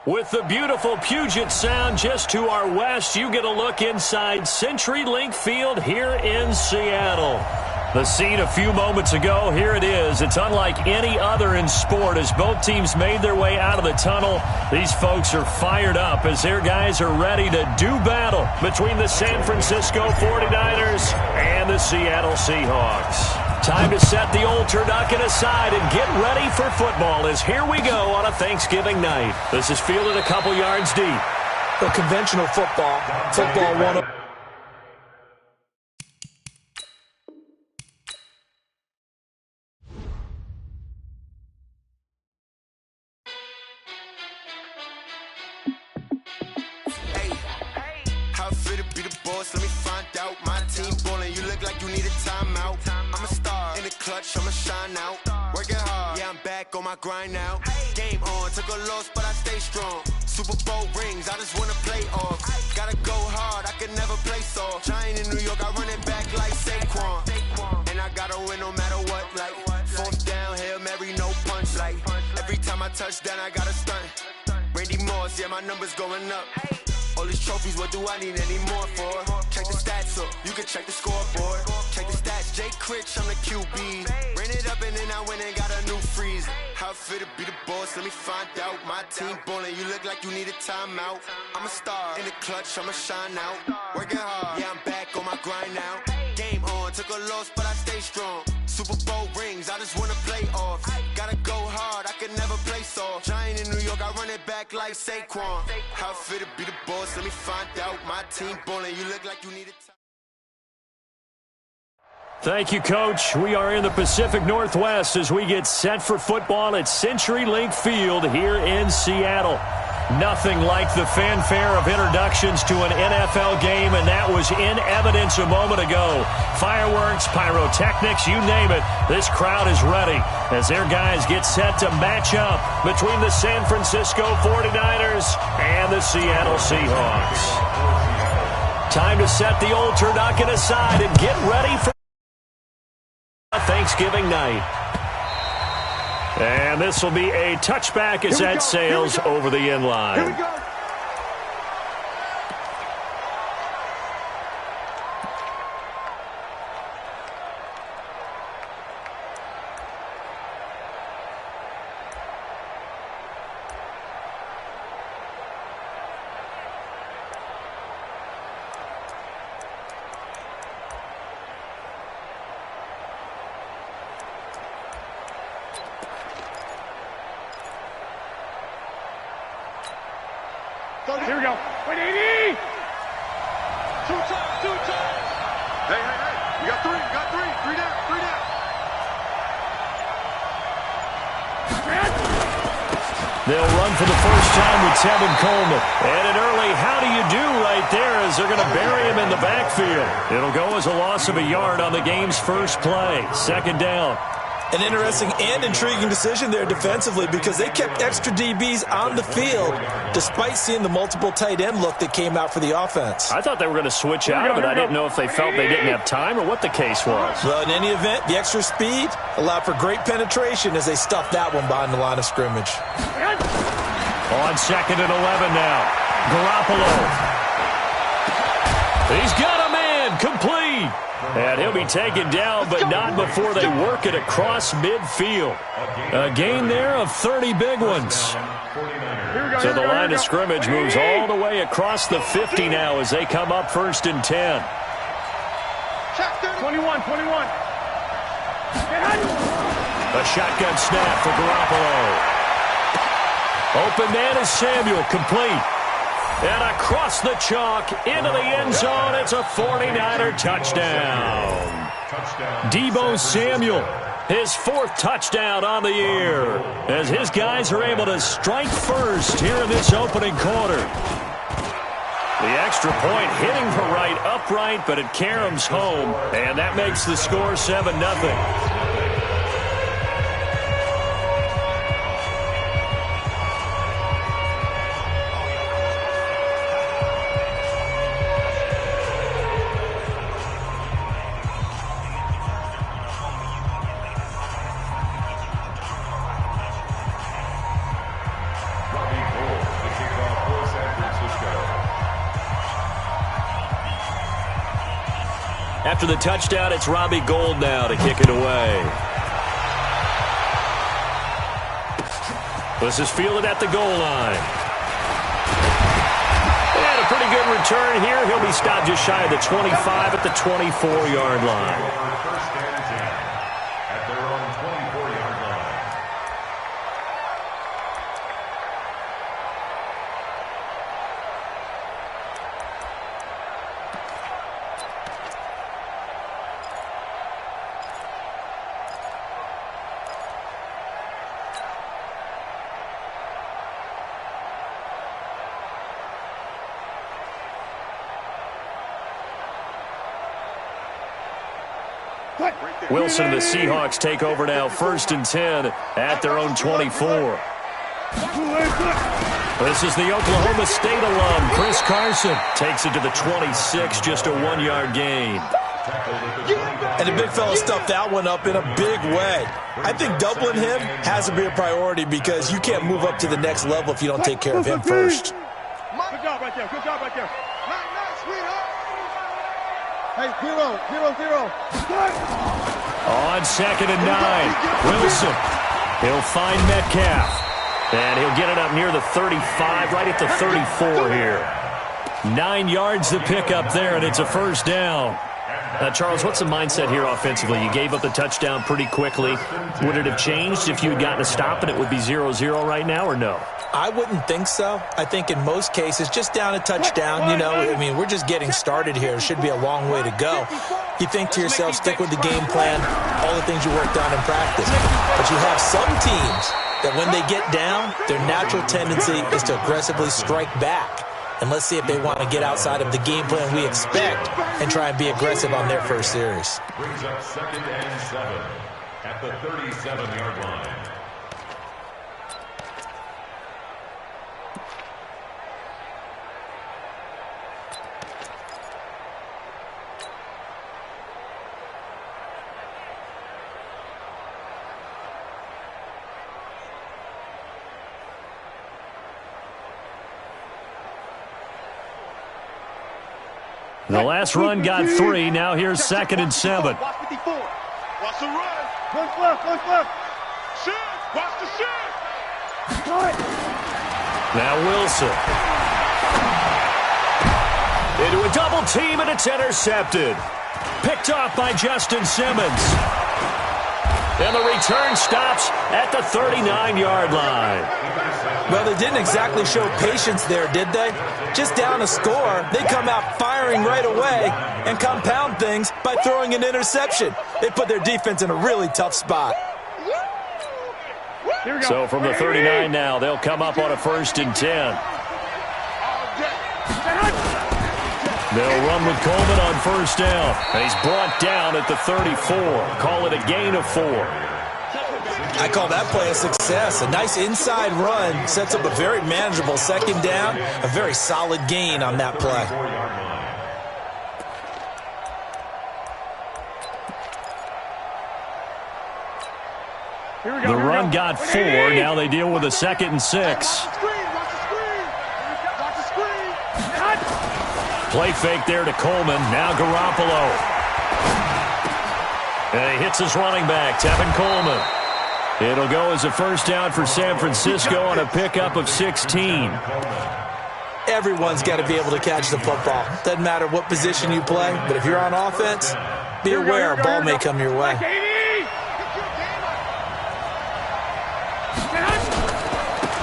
With the beautiful Puget Sound just to our west, you get a look inside CenturyLink Field here in Seattle. The scene a few moments ago, here it is. It's unlike any other in sport as both teams made their way out of the tunnel. These folks are fired up as their guys are ready to do battle between the San Francisco 49ers and the Seattle Seahawks. Time to set the old turducken aside and get ready for football as here we go on a Thanksgiving night. This is fielded a couple yards deep. The conventional football 101. Let me find out my team ballin'. You look like you need a timeout. I'm a star in the clutch, I'ma shine out. Working hard, yeah, I'm back on my grind now. Game on, took a loss, but I stay strong. Super Bowl rings, I just wanna play off. Gotta go hard, I can never play soft. Giant in New York, I run it back like Saquon. And I gotta win no matter what, like fourth down, Hail Mary, no punch. Like every time I touch down, I gotta stunt. Randy Moss, yeah, my numbers going up. All these trophies, what do I need any more for? Check the stats up, you can check the scoreboard. Check the stats, Jay Critch, I'm the QB. Ran it up and then I went and got a new freeze. How it feel to be the boss, let me find out. My team ballin', you look like you need a timeout. I'm a star in the clutch, I'ma shine out. Working hard, yeah, I'm back on my grind now. Game on, took a loss, but I stay strong. Super Bowl rings, I just wanna play off. Gotta go hard, I can never play soft. Giant in New York, I run it back like Saquon. How it feel to be the boss, let me find out. My team ballin', you look like you need a time. Thank you, Coach. We are in the Pacific Northwest as we get set for football at CenturyLink Field here in Seattle. Nothing like the fanfare of introductions to an NFL game, and that was in evidence a moment ago. Fireworks, pyrotechnics, you name it. This crowd is ready as their guys get set to match up between the San Francisco 49ers and the Seattle Seahawks. Time to set the old turducken aside and get ready for Thanksgiving night. And this will be a touchback as that sails over the end line. Here we go. Here we go. 180. Two times. Hey. You got three. Three down. They'll run for the first time with Tevin Coleman. And an early how do you do right there as they're going to bury him in the backfield. It'll go as a loss of a yard on the game's first play. Second down. An interesting and intriguing decision there defensively because they kept extra DBs on the field despite seeing the multiple tight end look that came out for the offense. I thought they were going to switch out, but I didn't know if they felt they didn't have time or what the case was. Well, in any event, the extra speed allowed for great penetration as they stuffed that one behind the line of scrimmage. On second and 11 now. Garoppolo. He's got a man complete. And he'll be taken down, but not before they work it across midfield. A gain there of 30 big ones. So the line of scrimmage moves all the way across the 50 now as they come up first and 10. 21. A shotgun snap for Garoppolo. Open man is Samuel, complete. And across the chalk, into the end zone, it's a 49er touchdown. Deebo Samuel, his fourth touchdown on the year, as his guys are able to strike first here in this opening quarter. The extra point hitting the right upright, but it caroms home, and that makes the score 7-0. After the touchdown, it's Robbie Gould now to kick it away. This is fielded at the goal line. And a pretty good return here. He'll be stopped just shy of the 25 at the 24-yard line. Wilson and the Seahawks take over now, 1st and 10 at their own 24. This is the Oklahoma State alum, Chris Carson. Takes it to the 26, just a 1-yard gain. And the big fella stuffed that one up in a big way. I think doubling him has to be a priority because you can't move up to the next level if you don't take care of him first. Good job right there. Good job right there. Nice, sweetheart. Hey, 0. On 2nd and 9, Wilson. He'll find Metcalf. And he'll get it up near the 35, right at the 34 here. 9 yards to pick up there, and it's a 1st down. Charles, what's the mindset here offensively? You gave up the touchdown pretty quickly. Would it have changed if you had gotten a stop and it would be 0-0 right now, or no? I wouldn't think so. I think in most cases, just down a touchdown, we're just getting started here. It should be a long way to go. You think to yourself, stick with the game plan, all the things you worked on in practice. But you have some teams that when they get down, their natural tendency is to aggressively strike back. And let's see if they want to get outside of the game plan we expect and try and be aggressive on their first series. Brings up 2nd and 7 at the 37-yard line. The last run got 3. Now here's 2nd and 7. Watch 54. Watch the run. Push left. Shoot. Watch the shoot. Now Wilson. Into a double team, and it's intercepted. Picked off by Justin Simmons. And the return stops at the 39-yard line. Well, they didn't exactly show patience there, did they? Just down a score, they come out firing right away and compound things by throwing an interception. They put their defense in a really tough spot. So from the 39 now, they'll come up on a 1st and 10. They'll run with Coleman on 1st down. And he's brought down at the 34. Call it a gain of 4. I call that play a success. A nice inside run sets up a very manageable 2nd down. A very solid gain on that play. The run got 4. Now they deal with a 2nd and 6. Play fake there to Coleman. Now Garoppolo. And he hits his running back, Tevin Coleman. It'll go as a 1st down for San Francisco on a pickup of 16. Everyone's got to be able to catch the football. Doesn't matter what position you play, but if you're on offense, be aware a ball may come your way.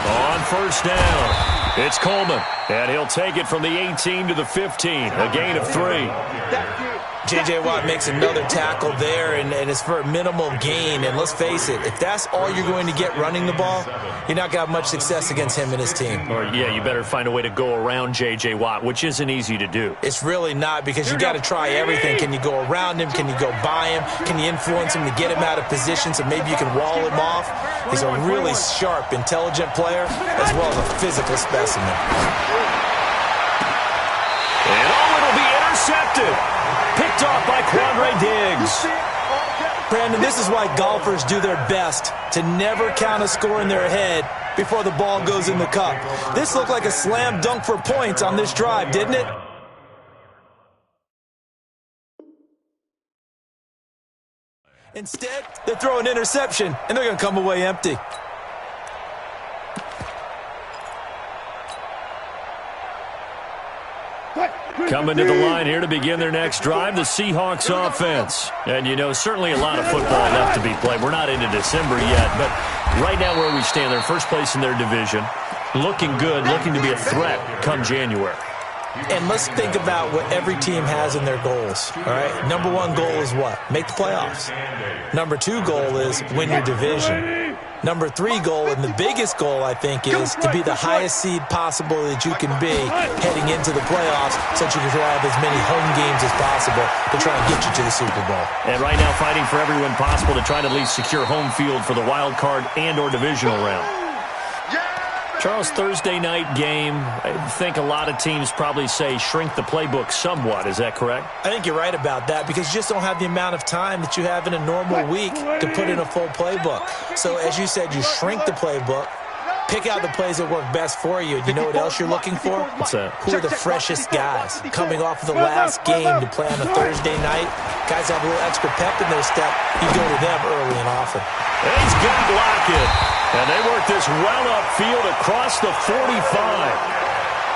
On 1st down, it's Coleman, and he'll take it from the 18 to the 15, a gain of 3. J.J. Watt makes another tackle there, and it's for a minimal gain. And let's face it, if that's all you're going to get running the ball, you're not going to have much success against him and his team. Or, yeah, you better find a way to go around J.J. Watt, which isn't easy to do. It's really not, because you got to try everything. Can you go around him? Can you go by him? Can you influence him to get him out of position so maybe you can wall him off? He's a really sharp, intelligent player, as well as a physical specimen. And it'll be intercepted. Picked off by Quandre Diggs. Brandon, this is why golfers do their best to never count a score in their head before the ball goes in the cup. This looked like a slam dunk for points on this drive, didn't it? Instead, they throw an interception, and they're going to come away empty. Coming to the line here to begin their next drive, the Seahawks offense. And, you know, certainly a lot of football left to be played. We're not into December yet, but right now where we stand, they're first place in their division. Looking good, looking to be a threat come January. And let's think about what every team has in their goals, all right? Number one goal is what? Make the playoffs. Number two goal is win your division. Number three goal, and the biggest goal, I think, is to be the highest seed possible that you can be heading into the playoffs so that you can have as many home games as possible to try and get you to the Super Bowl. And right now fighting for every win possible to try to at least secure home field for the wild card and or divisional round. Charles, Thursday night game, I think a lot of teams probably say shrink the playbook somewhat. Is that correct? I think you're right about that because you just don't have the amount of time that you have in a normal week to put in a full playbook. So as you said, you shrink the playbook, pick out the plays that work best for you. And you know what else you're looking for? What's that? Who are the freshest guys coming off of the last game to play on a Thursday night? Guys have a little extra pep in their step. You go to them early and often. He's got Lockett. And they work this well upfield across the 45.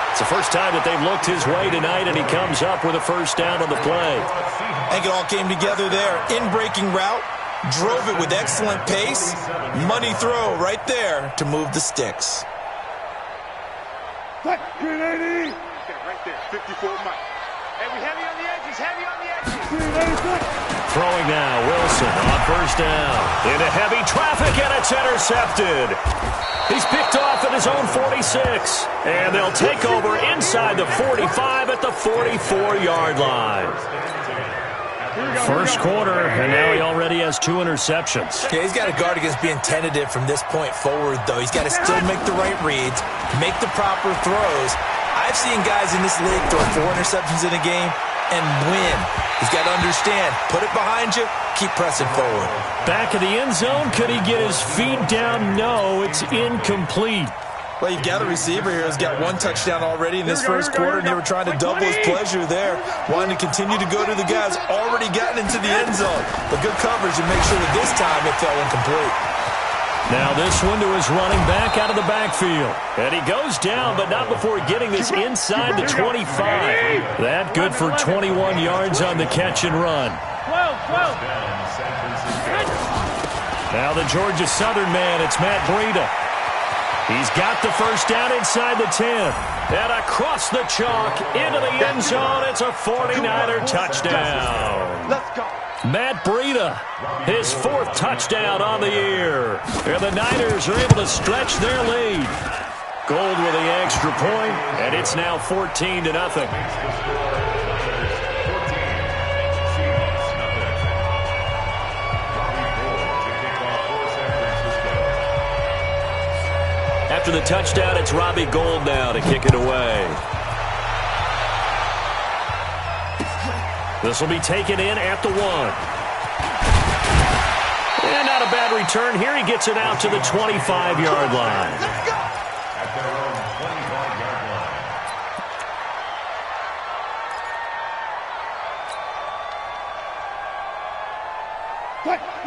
It's the first time that they've looked his way tonight, and he comes up with a first down on the play. I think it all came together there. In-breaking route, drove it with excellent pace. Money throw right there to move the sticks. Right there, 54 Mike. Hey, we heavy on the edges, heavy on the edges. Throwing now, Wilson on first down. Into heavy traffic, and it's intercepted. He's picked off at his own 46. And they'll take over inside the 45 at the 44-yard line. First quarter, and now he already has 2 interceptions. Yeah, he's got to guard against being tentative from this point forward, though. He's got to still make the right reads, make the proper throws. I've seen guys in this league throw 4 interceptions in a game and win. He's got to understand, put it behind you, keep pressing forward. Back in the end zone, could he get his feet down? No, it's incomplete. Well, you've got a receiver here who's got 1 touchdown already in this first quarter, and they were trying to double his pleasure there, wanting to continue to go to the guys already gotten into the end zone. But good coverage to make sure that this time it fell incomplete. Now this one to his running back out of the backfield. And he goes down, but not before getting this inside the 25. That good for 21 yards on the catch and run. Now the Georgia Southern man, it's Matt Breida. He's got the first down inside the 10. And across the chalk into the end zone. It's a 49er touchdown. Let's go. Matt Breida, his 4th touchdown on the year. And the Niners are able to stretch their lead. Gold with the extra point, and it's now 14-0. After the touchdown, it's Robbie Gould now to kick it away. This will be taken in at the 1. And not a bad return here. He gets it out to the 25-yard line. At their own 25-yard line.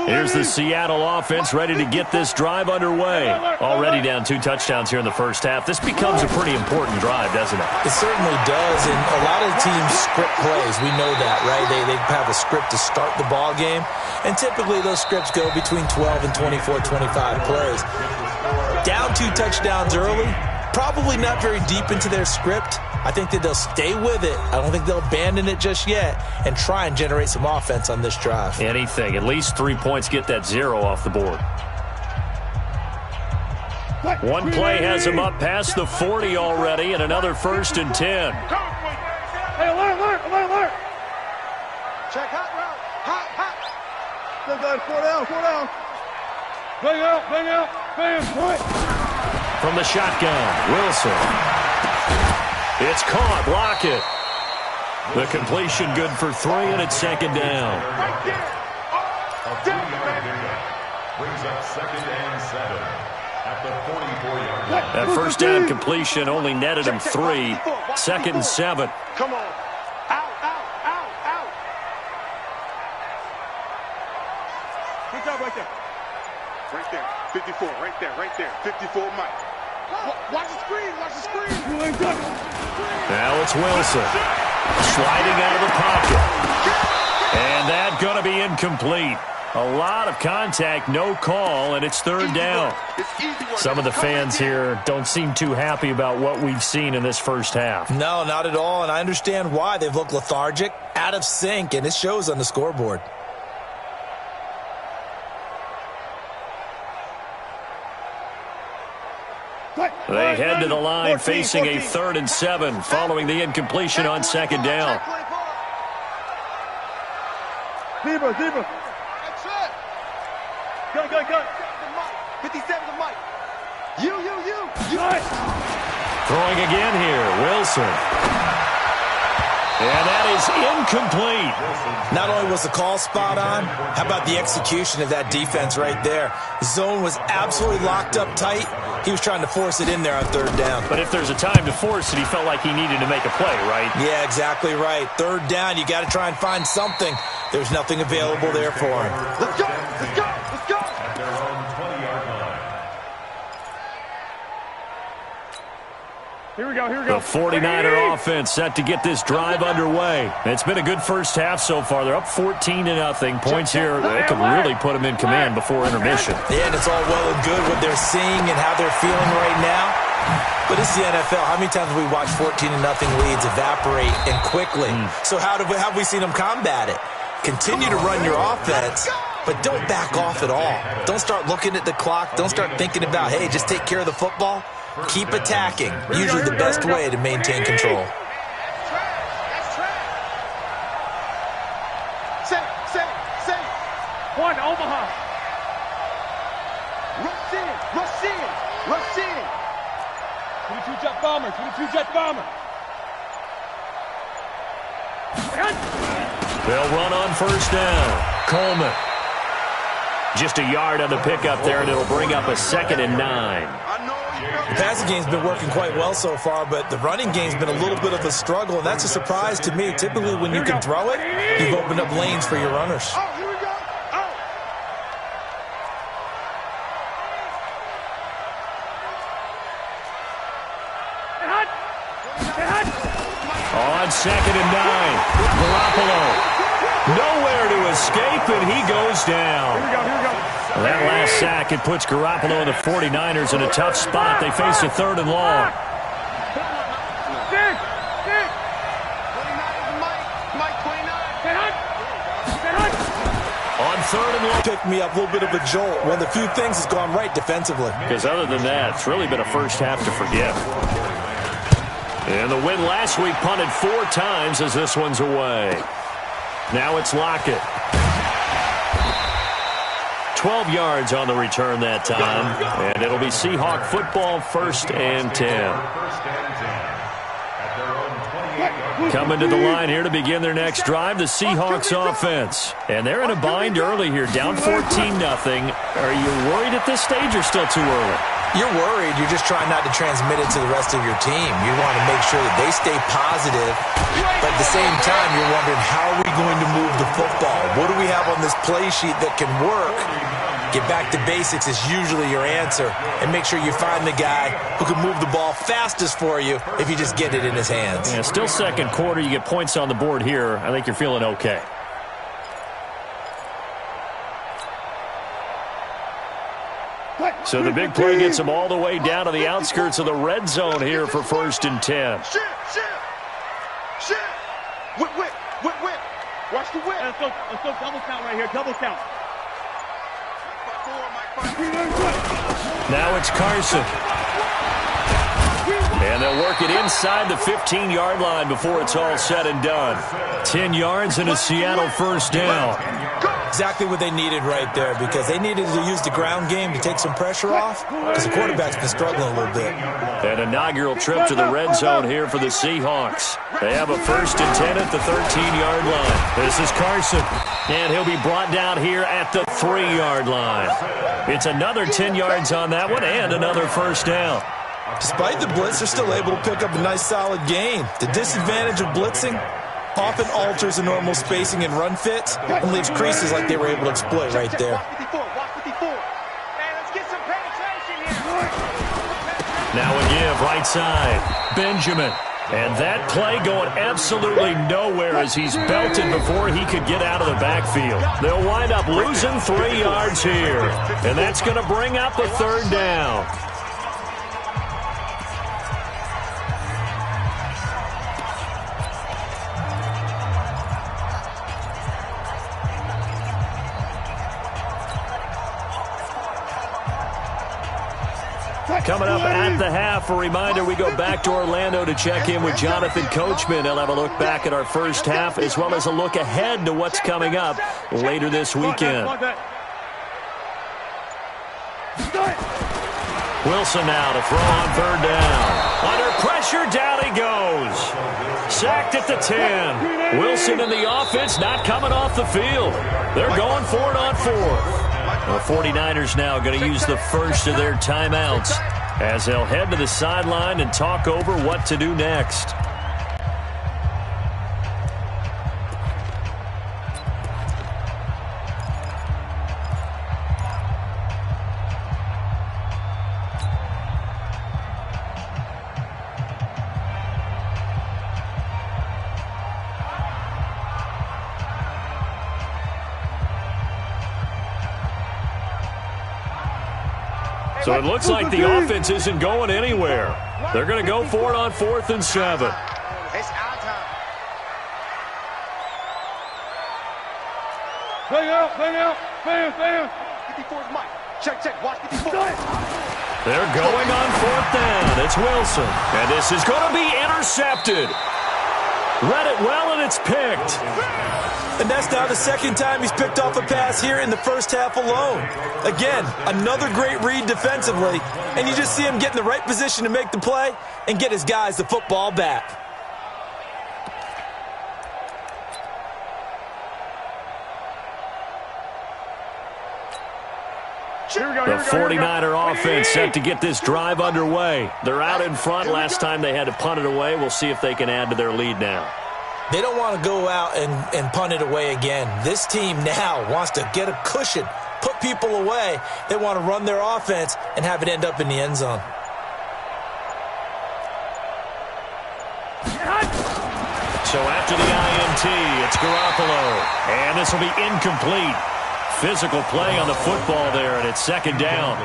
Here's the Seattle offense ready to get this drive underway. Already down 2 touchdowns here in the first half. This becomes a pretty important drive, doesn't it? It certainly does, and a lot of teams script plays. We know that, right? They have a script to start the ball game, and typically those scripts go between 12 and 24, 25 plays. Down 2 touchdowns early, probably not very deep into their script. I think that they'll stay with it. I don't think they'll abandon it just yet and try and generate some offense on this drive. Anything. At least 3 points, get that 0 off the board. One play has him up past the 40 already, and another 1st and 10. Hey, alert. Check hot route. Hot. Still got 4 down. Bang out. Right. From the shotgun, Wilson. It's caught. Lockett. The completion good for 3, and it's 2nd down. Right there. A 3-yard pickup brings up 2nd and 7 at the 44-yard line. That first down completion only netted him 3. 2nd and 7. Come on. Out. right there. 54 Mike. Watch the screen, watch the screen. Now it's Wilson. Sliding out of the pocket. And that's going to be incomplete. A lot of contact, no call, and it's third down. Some of the fans here don't seem too happy about what we've seen in this first half. No, not at all, and I understand why. They've looked lethargic, out of sync, and it shows on the scoreboard. They head to the line facing a 3rd and 7 following the incompletion on second down. Zebra. That's it. Go. 57 to Mike. You. Throwing again here, Wilson. And that is incomplete. Not only was the call spot on, how about the execution of that defense right there? Zone was absolutely locked up tight. He was trying to force it in there on third down. But if there's a time to force it, he felt like he needed to make a play, right? Yeah, exactly right. Third down, you got to try and find something. There's nothing available there for him. Let's go. At their own 20-yard line. Here we go. The 49er offense set to get this drive underway. It's been a good first half so far. They're up 14-0. Points here, they can really put them in command before intermission. Yeah, and it's all well and good what they're seeing and how they're feeling right now. But this is the NFL. How many times have we watched 14-0 leads evaporate and quickly? So how have we seen them combat it? Continue to run your offense, but don't back off at all. Don't start looking at the clock. Don't start thinking about, hey, just take care of the football. Keep attacking. Usually the best way to maintain control. Say. One, Omaha. Rush in. 22 jet bomber. They'll run on first down. Coleman. Just a yard on the pickup there, and it'll bring up a 2nd and 9. The passing game's been working quite well so far, but the running game's been a little bit of a struggle, and that's a surprise to me. Typically, when you can throw it, you've opened up lanes for your runners. Oh, here we go. On 2nd and 9. Garoppolo. Nowhere to escape, and he goes down. Here we go. That last sack, it puts Garoppolo and the 49ers in a tough spot. They face a 3rd and long. Dick. 29. On 3rd and long. Picked me up a little bit of a jolt. One of the few things that's gone right defensively. Because other than that, it's really been a first half to forget. And the win last week punted 4 times as this one's away. Now it's Lockett. 12 yards on the return that time. And it'll be Seahawk football, 1st and 10. Coming to the line here to begin their next drive, the Seahawks offense. And they're in a bind early here, down 14-0. Are you worried at this stage or still too early? You're worried. You're just trying not to transmit it to the rest of your team. You want to make sure that they stay positive, but at the same time, you're wondering, how are we going to move the football? What do we have on this play sheet that can work? Get back to basics is usually your answer, and make sure you find the guy who can move the ball fastest for you if you just get it in his hands. Yeah, still second quarter. You get points on the board here. I think you're feeling okay. So the big play gets them all the way down to the outskirts of the red zone here for 1st and 10. Shit. Whip. Watch the whip. Let's go double count right here. Double count. Now it's Carson. And they'll work it inside the 15-yard line before it's all said and done. 10 yards and a Seattle 1st down. Exactly what they needed right there, because they needed to use the ground game to take some pressure off, because the quarterback's been struggling a little bit. An inaugural trip to the red zone here for the Seahawks. They have a 1st and 10 at the 13-yard line. This is Carson, and he'll be brought down here at the 3-yard line. It's another 10 yards on that one and another 1st down. Despite the blitz, they're still able to pick up a nice, solid gain. The disadvantage of blitzing often alters the normal spacing and run fits and leaves creases like they were able to exploit right there. Now a give, right side. Benjamin. And that play going absolutely nowhere as he's belted before he could get out of the backfield. They'll wind up losing 3 yards here. And that's going to bring up a third down. Coming up at the half, a reminder, we go back to Orlando to check in with Jonathan Coachman. He'll have a look back at our first half as well as a look ahead to what's coming up later this weekend. Wilson now to throw on third down. Under pressure, down he goes. Sacked at the 10. Wilson and the offense not coming off the field. They're going for it on fourth. The 49ers now going to use the first of their timeouts as they'll head to the sideline and talk over what to do next. So it looks like the offense isn't going anywhere. They're going to go for it on 4th and 7. It's our time. Play out, bam. 54's Mike. Check, watch 54. They're going on 4th down. It's Wilson. And this is going to be intercepted. Read it well, and it's picked. And that's now the second time he's picked off a pass here in the first half alone. Again, another great read defensively, and you just see him get in the right position to make the play and get his guys the football back. The 49er offense set to get this drive underway. They're out in front. Last time they had to punt it away. We'll see if they can add to their lead now. They don't want to go out and punt it away again. This team now wants to get a cushion, put people away. They want to run their offense and have it end up in the end zone. So after the INT, it's Garoppolo. And this will be incomplete. Physical play on the football there, and it's second down.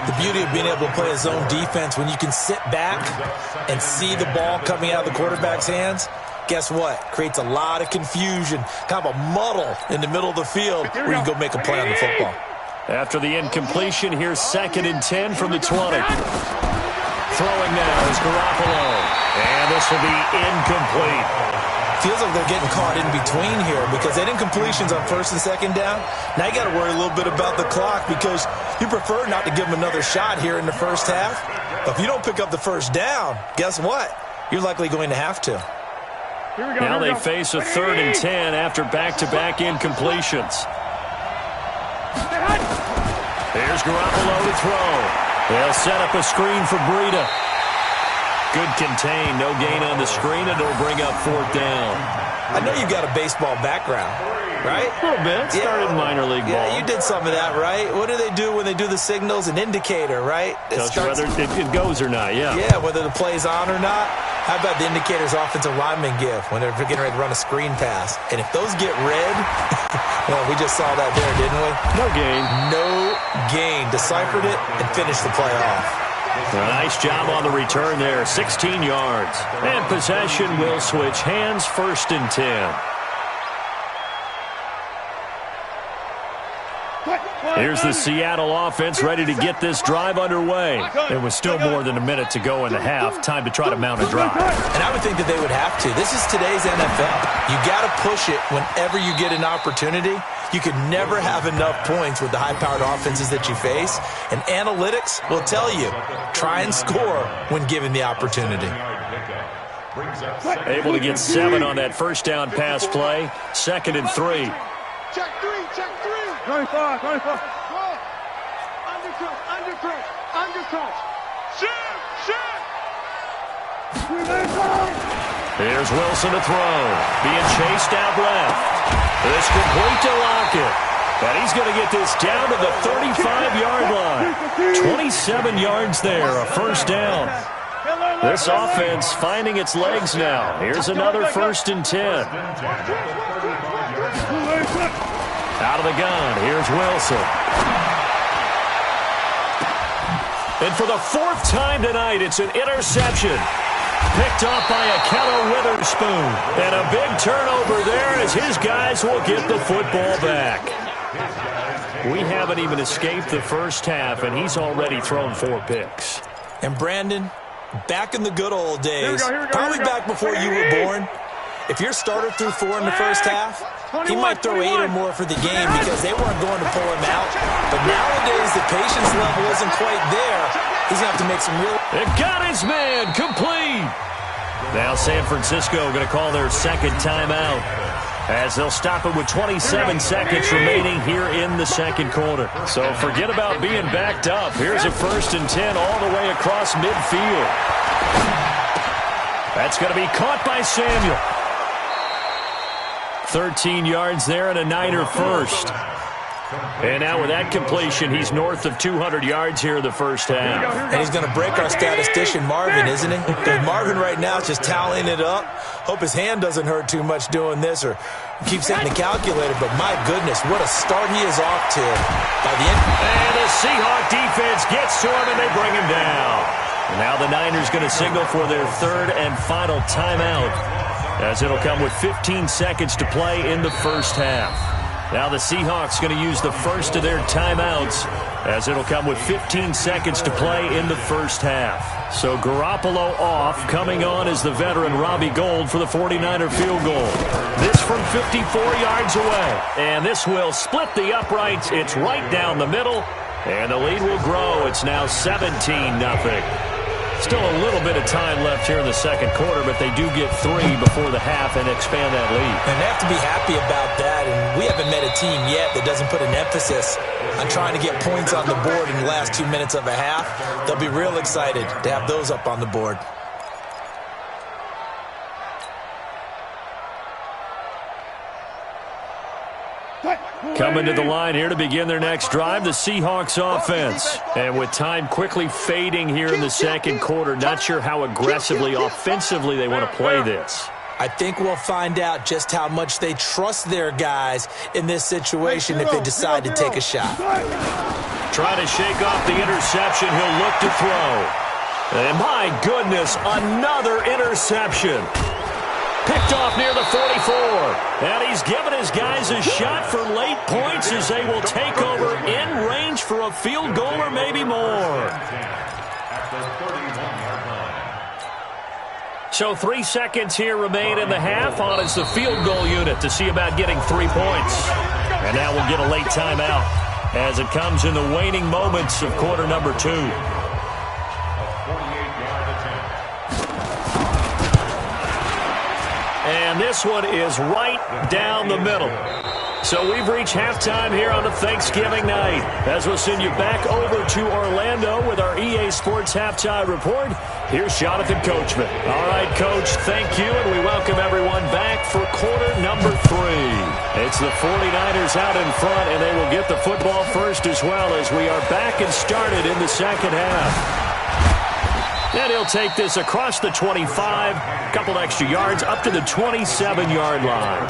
The beauty of being able to play a zone defense, when you can sit back and see the ball coming out of the quarterback's hands, guess what? Creates a lot of confusion, kind of a muddle in the middle of the field where you can go make a play on the football. After the incompletion, here's 2nd and 10 from the 20. Throwing now is Garoppolo. And this will be incomplete. Feels like they're getting caught in between here because they had incompletions on 1st and 2nd down. Now you got to worry a little bit about the clock because you prefer not to give them another shot here in the first half. But if you don't pick up the first down, guess what? You're likely going to have to. Now they face a 3rd and 10 after back-to-back incompletions. Here's Garoppolo to throw. They'll set up a screen for Breida. Good contain, no gain on the screen, and it'll bring up 4th down. I know you've got a baseball background, right? A little bit. Started minor league ball. Yeah, you did some of that, right? What do they do when they do the signals? An indicator, right? Tells you whether it goes or not, yeah. Yeah, whether the play's on or not. How about the indicators offensive linemen give when they're getting ready to run a screen pass? And if those get red, well, we just saw that there, didn't we? No gain. No gain. Deciphered it and finished the play off. Nice job on the return there, 16 yards. And possession will switch hands, 1st and 10. Here's the Seattle offense ready to get this drive underway. There was still more than a minute to go in the half. Time to try to mount a drive. And I would think that they would have to. This is today's NFL. You got to push it whenever you get an opportunity. You can never have enough points with the high-powered offenses that you face. And analytics will tell you, try and score when given the opportunity. Able to get 7 on that first down pass play. 2nd and 3. Check 3. 25. Undercut. Shoot. Here's Wilson to throw. Being chased out left. It's complete to Lockett. And he's going to get this down to the 35-yard line. 27 yards there, a first down. This offense finding its legs now. Here's another 1st and 10. Out of the gun, here's Wilson. And for the 4th time tonight, it's an interception. Picked off by Akello Witherspoon. And a big turnover there as his guys will get the football back. We haven't even escaped the first half, and he's already thrown 4 picks. And Brandon, back in the good old days, probably back before you were born, if your starter threw 4 in the first half, he might throw 8 or more for the game because they weren't going to pull him out. But nowadays, the patience level isn't quite there. He's going to have to make some real... It got his man complete. Now San Francisco going to call their 2nd timeout as they'll stop it with 27 seconds remaining here in the 2nd quarter. So forget about being backed up. Here's a 1st and 10 all the way across midfield. That's going to be caught by Samuel. 13 yards there and a Niner first. And now with that completion, he's north of 200 yards here in the first half. And he's going to break our statistician Marvin, isn't he? Because Marvin right now is just tallying it up. Hope his hand doesn't hurt too much doing this or keeps hitting the calculator. But my goodness, what a start he is off to by the end. And the Seahawk defense gets to him and they bring him down. And now the Niners going to signal for their 3rd and final timeout, as it'll come with 15 seconds to play in the first half. Now the Seahawks going to use the first of their timeouts, as it'll come with 15 seconds to play in the first half. So Garoppolo off. Coming on is the veteran Robbie Gould for the 49er field goal. This from 54 yards away. And this will split the uprights. It's right down the middle. And the lead will grow. It's now 17-0. Still a little bit of time left here in the 2nd quarter, but they do get 3 before the half and expand that lead. And they have to be happy about that, and we haven't met a team yet that doesn't put an emphasis on trying to get points on the board in the last 2 minutes of a half. They'll be real excited to have those up on the board. Coming to the line here to begin their next drive, the Seahawks offense. And with time quickly fading here in the 2nd quarter, not sure how aggressively, offensively they want to play this. I think we'll find out just how much they trust their guys in this situation if they decide to take a shot. Trying to shake off the interception, he'll look to throw. And my goodness, another interception. Picked off near the 44. And he's given his guys a shot for late points as they will take over in range for a field goal or maybe more. So 3 seconds here remain in the half. On is the field goal unit to see about getting 3 points. And now we'll get a late timeout as it comes in the waning moments of quarter number 2. And this one is right down the middle. So we've reached halftime here on the Thanksgiving night. As we'll send you back over to Orlando with our EA Sports Halftime Report, here's Jonathan Coachman. All right, Coach, thank you, and we welcome everyone back for quarter number 3. It's the 49ers out in front, and they will get the football first as well as we are back and started in the 2nd half. And he'll take this across the 25, a couple extra yards, up to the 27-yard line.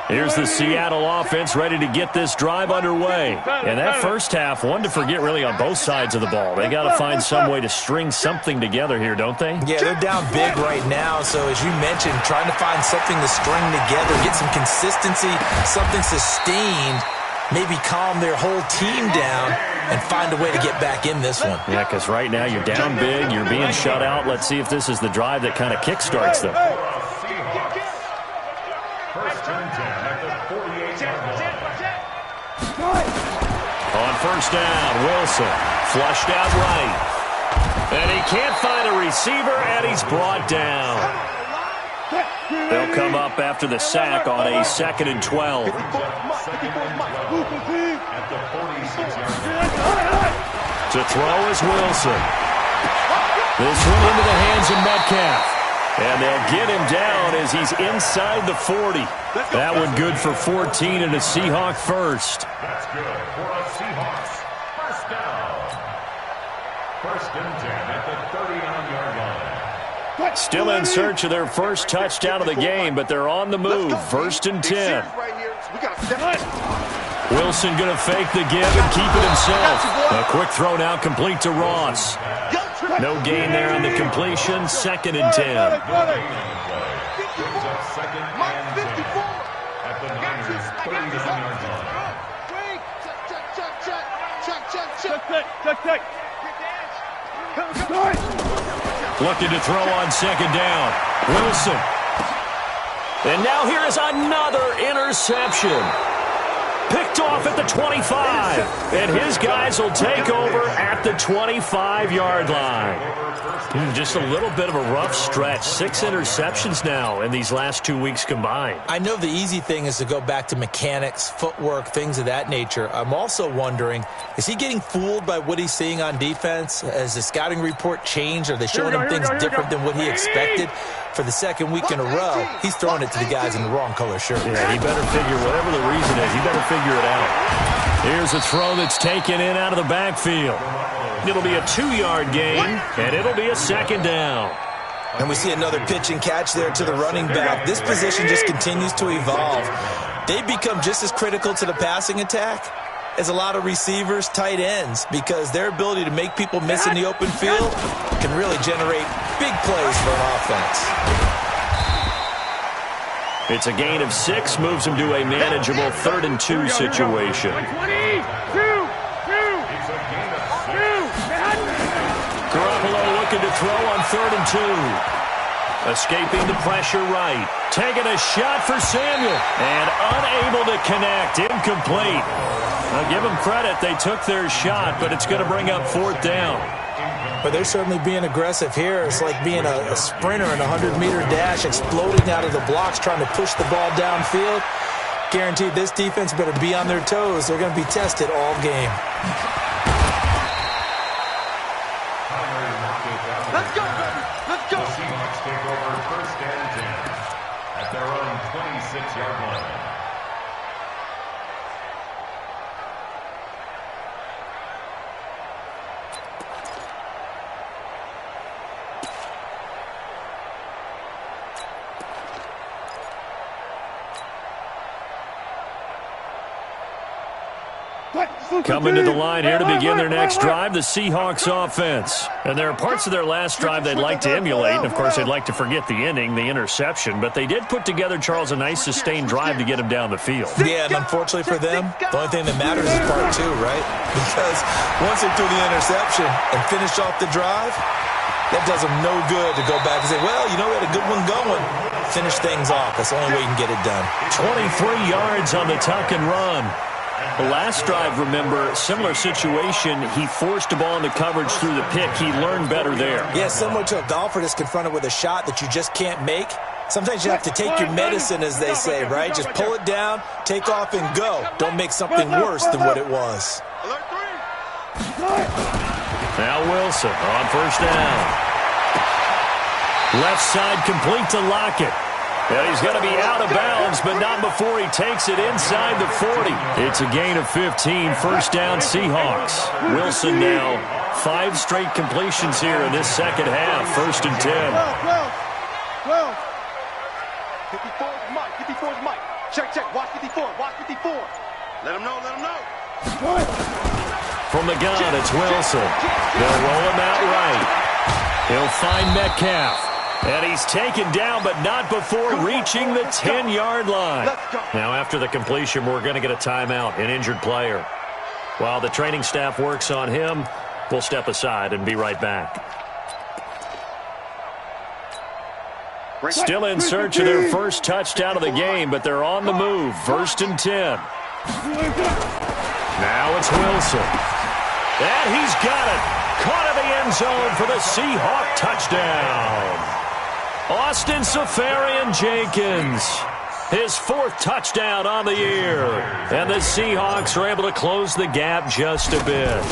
Here's the Seattle offense ready to get this drive underway. And that first half, one to forget really on both sides of the ball. They got to find some way to string something together here, don't they? Yeah, they're down big right now. So as you mentioned, trying to find something to string together, get some consistency, something sustained, maybe calm their whole team down and find a way to get back in this one. Yeah, because right now you're down big, you're being shut out. Let's see if this is the drive that kind of kickstarts them. On first down, Wilson flushed out right. And he can't find a receiver, and he's brought down. They'll come up after the sack on a 2nd and 12. To throw is Wilson. This one into the hands of Metcalf. And they'll get him down as he's inside the 40. That one good for 14 and a Seahawk first. That's good for a Seahawks first down. First and 10 at the 39-yard line. Still in search of their first touchdown of the game, but they're on the move. First and 10. Wilson going to fake the give and keep it himself. A quick throw now complete to Ross. No gain there on the completion. Second and 10. Brings up second and 10 at the Niners' 39-yard line. Looking to throw on second down. Wilson. And now here is another interception. Picked off at the 25. And his guys will take over at the 25-yard line. Just a little bit of a rough stretch. 6 interceptions now in these last 2 weeks combined. I know the easy thing is to go back to mechanics, footwork, things of that nature. I'm also wondering, is he getting fooled by what he's seeing on defense? Has the scouting report changed? Are they showing him things different than what he expected? For the second week in a row, he's throwing it to the guys in the wrong color shirt. Yeah, he better figure, whatever the reason is, he better figure it out. Here's a throw that's taken in out of the backfield. It'll be a 2-yard gain, and it'll be a second down. And we see another pitch and catch there to the running back. This position just continues to evolve. They become just as critical to the passing attack as a lot of receivers, tight ends, because their ability to make people miss in the open field can really generate big plays for an offense. It's a gain of 6, moves him to a manageable 3rd and 2 situation. Garoppolo looking to throw on 3rd and 2. Escaping the pressure right. Taking a shot for Samuel. And unable to connect. Incomplete. I'll give them credit. They took their shot, but it's going to bring up 4th down. But they're certainly being aggressive here. It's like being a sprinter in a 100-meter dash, exploding out of the blocks, trying to push the ball downfield. Guaranteed this defense better be on their toes. They're going to be tested all game. Let's go, baby. Let's go. The Seahawks take over first and 10 at their own 26-yard line. Coming to the line here to begin their next drive, the Seahawks offense. And there are parts of their last drive they'd like to emulate. And, of course, they'd like to forget the ending, the interception. But they did put together, Charles, a nice sustained drive to get him down the field. Yeah, and unfortunately for them, the only thing that matters is part 2, right? Because once they threw the interception and finished off the drive, that does them no good to go back and say, well, you know, we had a good one going. Finish things off. That's the only way you can get it done. 23 yards on the tuck and run. The last drive, remember, similar situation. He forced the ball into coverage through the pick. He learned better there. Yeah, similar to a golfer that's confronted with a shot that you just can't make. Sometimes you have to take your medicine, as they say, right? Just pull it down, take off, and go. Don't make something worse than what it was. Now Wilson on first down. Left side complete to Lockett. And he's going to be out of bounds, but not before he takes it inside the 40. It's a gain of 15, first down Seahawks. Wilson now 5 straight completions here in this second half, first and 10. 12. 54 is Mike. 54 is Mike. Check. Watch 54. Watch 54. Let him know. From the gun, it's Wilson. They'll roll him out right. He'll find Metcalf. And he's taken down, but not before reaching the 10-yard line. Now, after the completion, we're going to get a timeout, an injured player. While the training staff works on him, we'll step aside and be right back. Still in search of their first touchdown of the game, but they're on the move. First and 10. Now it's Wilson. And he's got it. Caught in the end zone for the Seahawk touchdown. Austin Safarian-Jenkins, his 4th touchdown on the year. And the Seahawks are able to close the gap just a bit.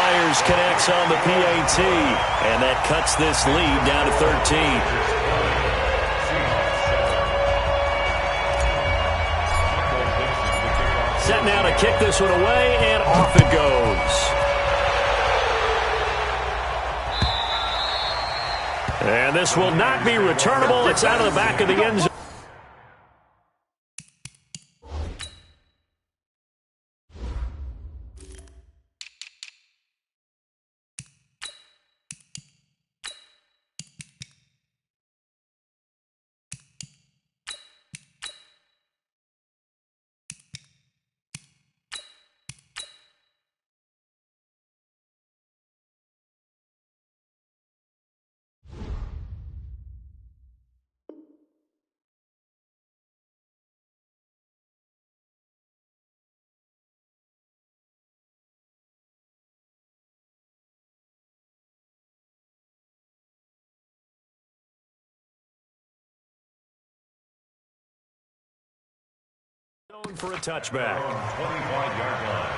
Myers connects on the PAT, and that cuts this lead down to 13. Set now to kick this one away, and off it goes. And this will not be returnable. It's out of the back of the end zone. For a touchback. 25-yard line.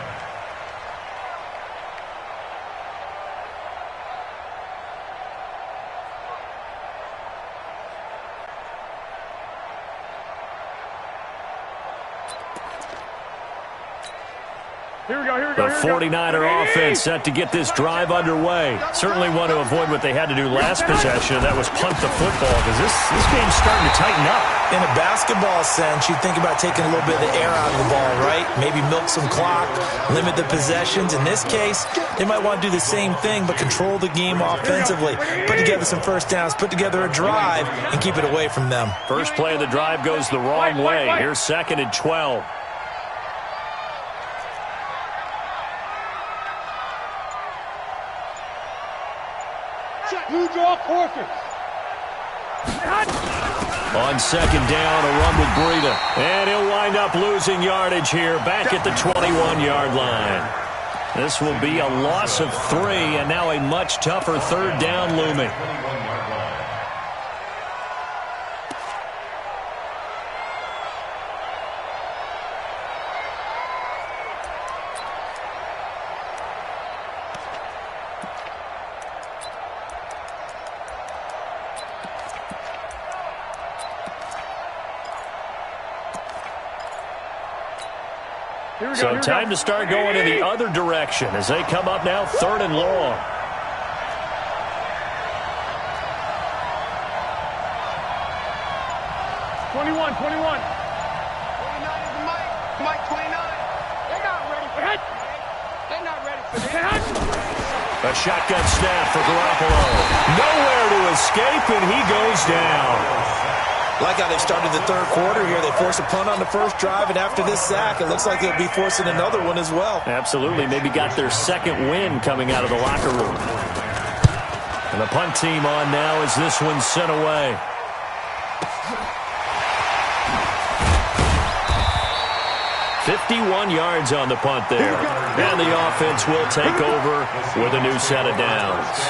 Here we go. The 49er offense set to get this drive underway. Certainly want to avoid what they had to do last possession. That was punt the football because this game's starting to tighten up. In a basketball sense, you think about taking a little bit of the air out of the ball, right? Maybe milk some clock, limit the possessions. In this case, they might want to do the same thing, but control the game offensively. Put together some first downs, put together a drive, and keep it away from them. First play of the drive goes the wrong way. Here's 2nd and 12. You draw quarters. On 2nd down, a run with Breida. And he'll wind up losing yardage here back at the 21-yard line. This will be a loss of 3, and now a much tougher 3rd down looming. So time to start going in the other direction as they come up now 3rd and long. Twenty-one. 29 is the Mike 29. They're not ready for that. They're not ready for that. A shotgun snap for Garoppolo. Nowhere to escape, and he goes down. Like how they started the 3rd quarter here. They forced a punt on the first drive, and after this sack, it looks like they'll be forcing another one as well. Absolutely. Maybe got their 2nd win coming out of the locker room. And the punt team on now as this one's sent away. "51 yards on the punt there. And the offense will take over with a new set of downs.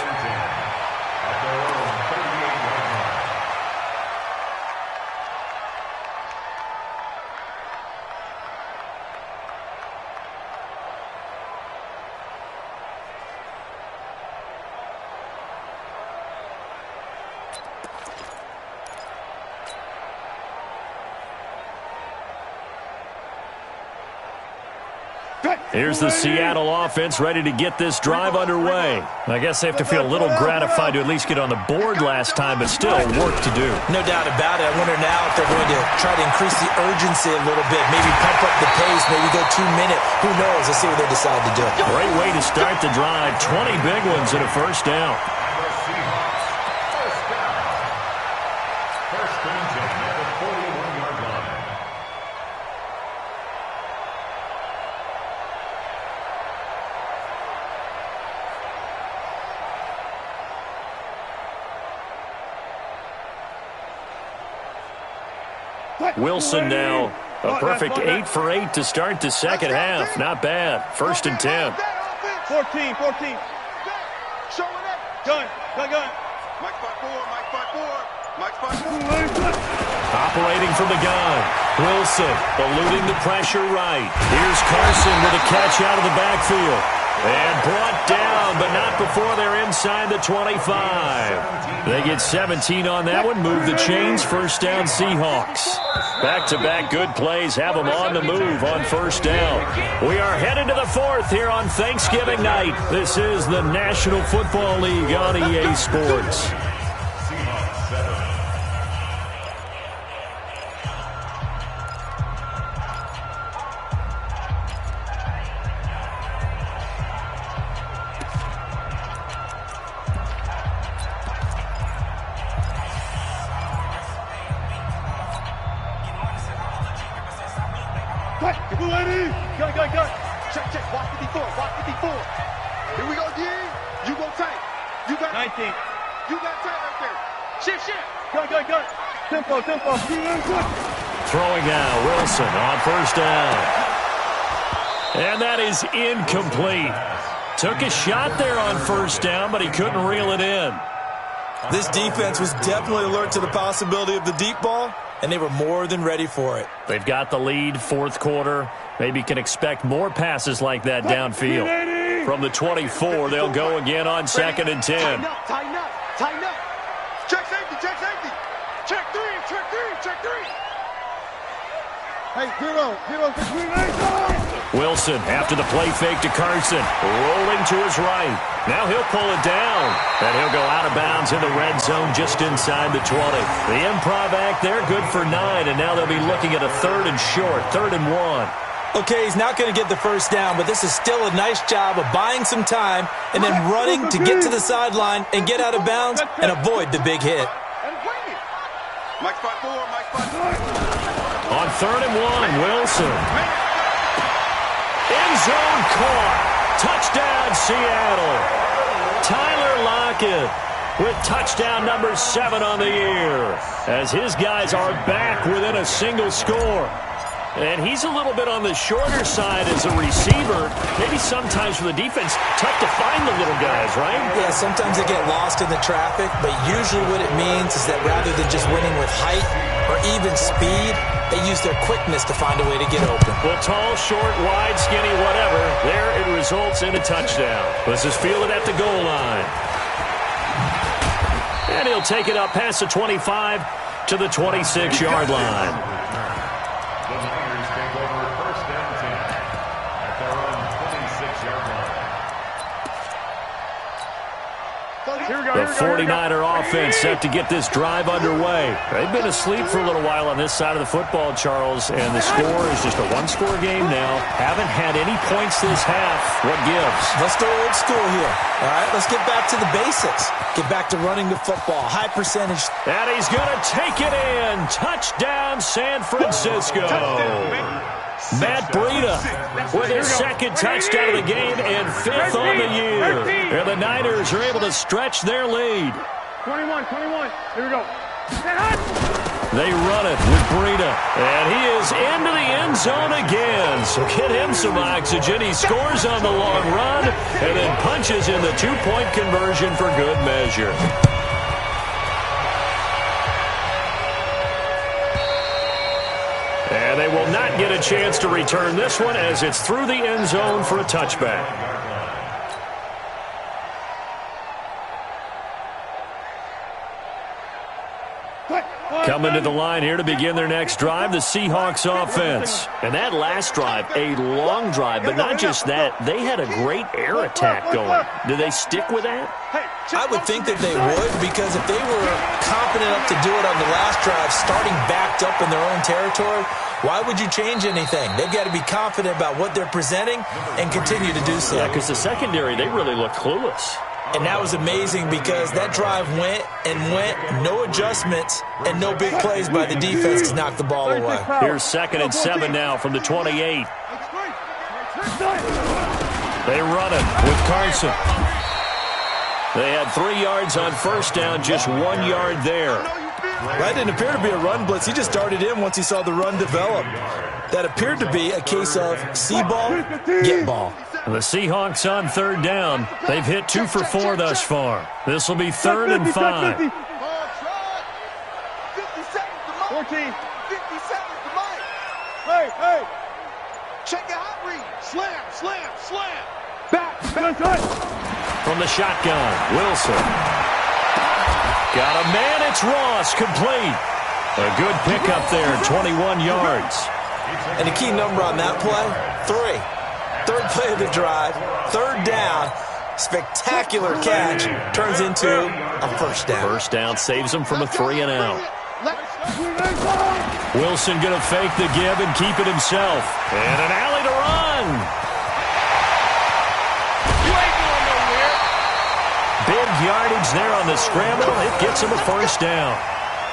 Here's the Seattle offense ready to get this drive underway. I guess they have to feel a little gratified to at least get on the board last time, but still work to do. No doubt about it. I wonder now if they're going to try to increase the urgency a little bit, maybe pump up the pace, maybe go 2-minute. Who knows? Let's see what they decide to do. Great way to start the drive. 20 big ones and a first down. First and 10 at the 41-yard line. Wilson now a perfect 8 for 8 to start the second half. Not bad. 1st and 10. 14. Gun. Mike 5-4. Operating from the gun. Wilson eluding the pressure right. Here's Carson with a catch out of the backfield. And brought down, but not before they're inside the 25. They get 17 on that one, move the chains, first down Seahawks. Back-to-back good plays have them on the move on first down. We are headed to the fourth here on Thanksgiving night. This is the National Football League on EA Sports. Gun. Check. Watch 54. Here we go, D. You go tight. You got 19. You got tight right there. Shift. Gun. Tempo. Throwing out Wilson on first down. And that is incomplete. Took a shot there on first down, but he couldn't reel it in. This defense was definitely alert to the possibility of the deep ball, and they were more than ready for it. They've got the lead, fourth quarter. Maybe can expect more passes like that downfield. From the 24, they'll go again on 2nd and 10. Tighten up. Check safety. Check three. Hey, hero, Wilson, after the play fake to Carson, rolling to his right. Now he'll pull it down, and he'll go out of bounds in the red zone just inside the 20. The improv act there, good for 9, and now they'll be looking at a 3rd and short, 3rd and 1. Okay, he's not going to get the first down, but this is still a nice job of buying some time and then running to get to the sideline and get out of bounds and avoid the big hit. Mike spot 4. On 3rd and 1, Wilson. End zone caught. Touchdown, Seattle. Tyler Lockett with touchdown number 7 on the year as his guys are back within a single score. And he's a little bit on the shorter side as a receiver. Maybe sometimes for the defense, tough to find the little guys, right? Yeah, sometimes they get lost in the traffic, but usually what it means is that rather than just winning with height or even speed, they use their quickness to find a way to get open. Well, tall, short, wide, skinny, whatever, there it results in a touchdown. This is fielded at the goal line. And he'll take it up past the 25 to the 26-yard line. The 49er offense set to get this drive underway. They've been asleep for a little while on this side of the football, Charles, and the score is just a one-score game now. Haven't had any points this half. What gives? Let's go old school here. All right, let's get back to the basics. Get back to running the football. High percentage. And he's going to take it in. Touchdown, San Francisco. Matt Breida with his second touchdown of the game and 5th on the year. And the Niners are able to stretch their lead. 21. Here we go. They run it with Breida. And he is into the end zone again. So get him some oxygen. He scores on the long run and then punches in the 2-point conversion for good measure. And they will not get a chance to return this one as it's through the end zone for a touchback. Coming to the line here to begin their next drive, the Seahawks offense. And that last drive, a long drive, but not just that, they had a great air attack going. Do they stick with that? I would think that they would, because if they were confident enough to do it on the last drive, starting backed up in their own territory, why would you change anything? They've got to be confident about what they're presenting and continue to do so. Yeah, because the secondary, they really look clueless. And that was amazing because that drive went, no adjustments, and no big plays by the defense to knock the ball away. Here's 2nd and 7 now from the 28. They run it with Carson. They had 3 yards on first down, just 1 yard there. That didn't appear to be a run blitz. He just darted in once he saw the run develop. That appeared to be a case of see ball, get ball. The Seahawks on 3rd down. They've hit 2 for 4 thus far. This will be 3rd and 5. 50 seconds to Mike. 14. 50 seconds to Mike. Hey. Check your hot read. Slam. From the shotgun, Wilson. Got a man, it's Ross, complete. A good pickup there, 21 yards. And the key number on that play, 3. Third play of the drive, third down, spectacular catch, turns into a first down. First down saves him from a 3-and-out. Wilson going to fake the give and keep it himself. And an alley to run. Big yardage there on the scramble. It gets him a first down.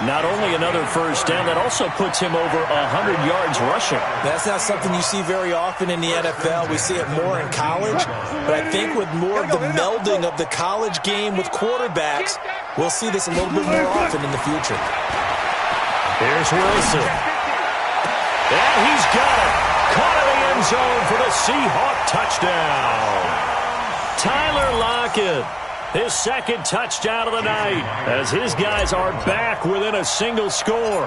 Not only another first down, that also puts him over 100 yards rushing. That's not something you see very often in the NFL. We see it more in college. But I think with more of the melding of the college game with quarterbacks, we'll see this a little bit more often in the future. Here's Wilson. And he's got it. Caught in the end zone for the Seahawk touchdown. Tyler Lockett. His second touchdown of the night as his guys are back within a single score.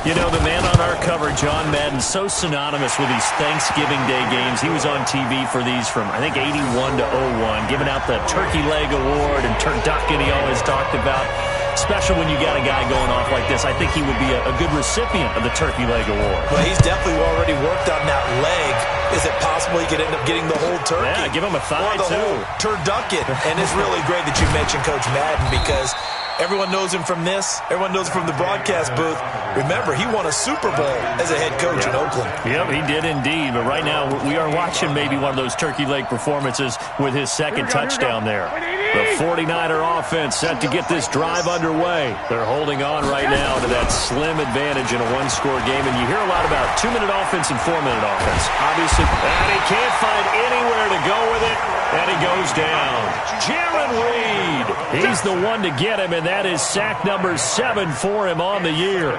You know, the man on our cover, John Madden, so synonymous with these Thanksgiving Day games. He was on TV for these from, I think, 81 to 01, giving out the Turkey Leg Award and turducken he always talked about. Special when you got a guy going off like this. I think he would be a good recipient of the Turkey Leg Award. Well, he's definitely already worked on that leg. Is it possible he could end up getting the whole turkey? Yeah, give him a thigh, or the whole turducken. And it's really great that you mentioned Coach Madden because everyone knows him from this. Everyone knows him from the broadcast booth. Remember, he won a Super Bowl as a head coach in Oakland. Yep, he did indeed. But right now, we are watching maybe one of those turkey leg performances with his second touchdown there. The 49er offense set to get this drive underway. They're holding on right now to that slim advantage in a one-score game. And you hear a lot about 2-minute offense and 4-minute offense. Obviously, and he can't find anywhere to go with it. And he goes down. Jaron Reed, he's the one to get him, and that is sack number 7 for him on the year.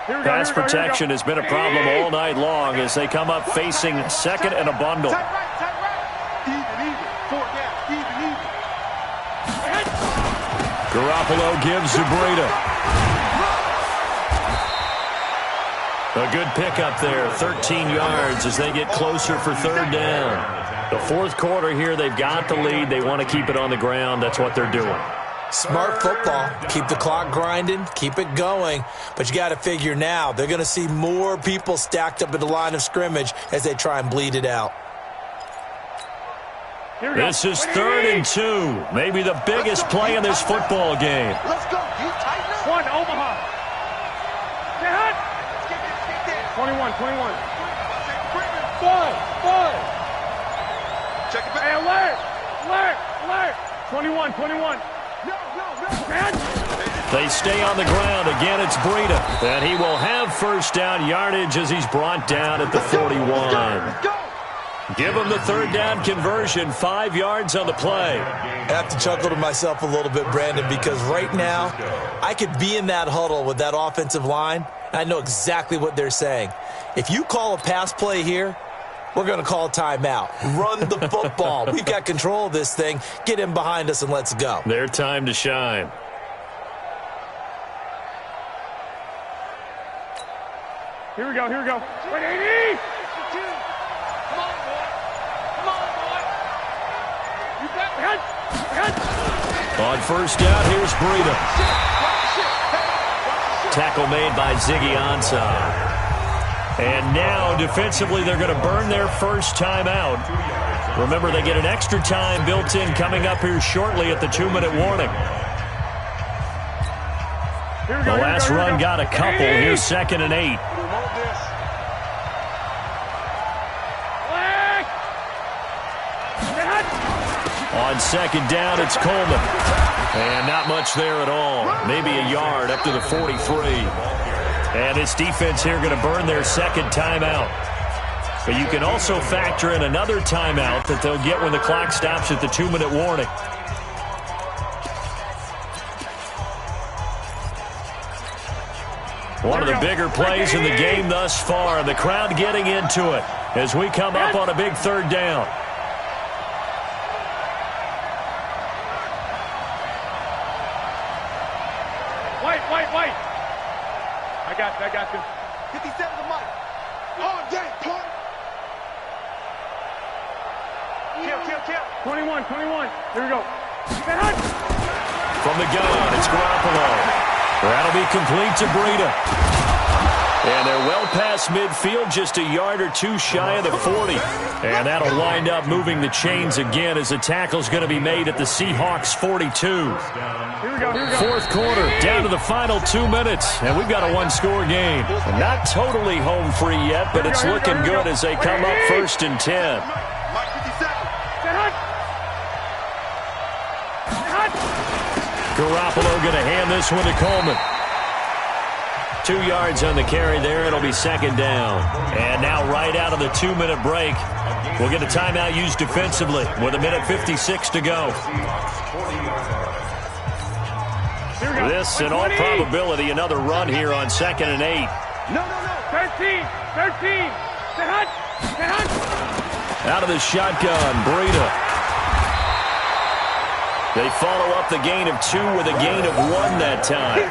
Pass protection has been a problem all night long as they come up facing second and a bundle. Garoppolo gives to Breida. A good pickup there, 13 yards as they get closer for third down. The fourth quarter here, they've got the lead. They want to keep it on the ground. That's what they're doing. Smart football. Keep the clock grinding. Keep it going. But you got to figure now, they're going to see more people stacked up at the line of scrimmage as they try and bleed it out. This is 3rd and 2. Maybe the biggest play in this football game. Let's go. You tighten up. 1, Omaha. 21. 5. Check it back. Hey, alert. 21. They stay on the ground. Again, it's Breida. And he will have first down yardage as he's brought down at the 41. Give him the third down conversion. 5 yards on the play. I have to chuckle to myself a little bit, Brandon, because right now I could be in that huddle with that offensive line. And I know exactly what they're saying. If you call a pass play here, we're going to call a timeout. Run the football. We've got control of this thing. Get in behind us and let's go. Their time to shine. Here we go. 180. Come on, boy. You got On first down, here's Breida. Tackle made by Ziggy Ansah. And now, defensively, they're going to burn their first timeout. Remember, they get an extra time built in coming up here shortly at the 2-minute warning. The last run got a couple. Here's 2nd and 8. On second down, it's Coleman. And not much there at all. Maybe a yard up to the 43. And this defense here going to burn their second timeout. But you can also factor in another timeout that they'll get when the clock stops at the 2-minute warning. One of the bigger plays in the game thus far, and the crowd getting into it as we come up on a big third down. Wait. I got you. 57 to Mike. All day, punk. Kill. 21. Here we go. From the gun, it's Garoppolo. That'll be complete to Breida. And they're well past midfield, just a yard or two shy of the 40. And that'll wind up moving the chains again as the tackle's going to be made at the Seahawks 42. Here we go. Fourth quarter, down to the final 2 minutes. And we've got a one-score game. Not totally home free yet, but it's looking good as they come up 1st and 10. Mike 57. Garoppolo going to hand this one to Coleman. 2 yards on the carry there. It'll be 2nd down. And now right out of the 2-minute break, we'll get a timeout used defensively with 1:56 to go. This, in all probability, another run here on 2nd and 8. No. 13. Out of the shotgun, Breida. They follow up the gain of 2 with a gain of 1 that time.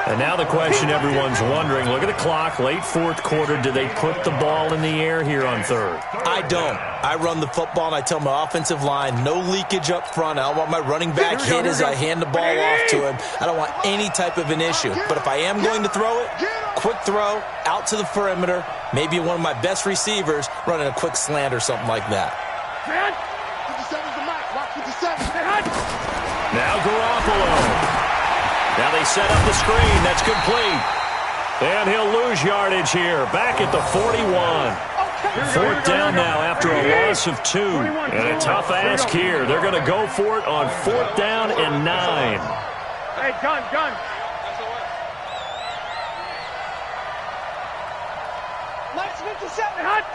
And now the question everyone's wondering, look at the clock, late 4th quarter, do they put the ball in the air here on 3rd? I don't. I run the football, and I tell my offensive line, no leakage up front. I don't want my running back hit as I hand the ball off to him. I don't want any type of an issue. But if I am going to throw it, quick throw, out to the perimeter, maybe one of my best receivers running a quick slant or something like that. 57's the Mike. Mark 57. Now Garoppolo. Now they set up the screen. That's complete. And he'll lose yardage here. Back at the 41. 4th down now after a loss of 2. And a tough ask here. They're going to go for it on 4th down and 9. Hey, gun. Mike's 57. Hot.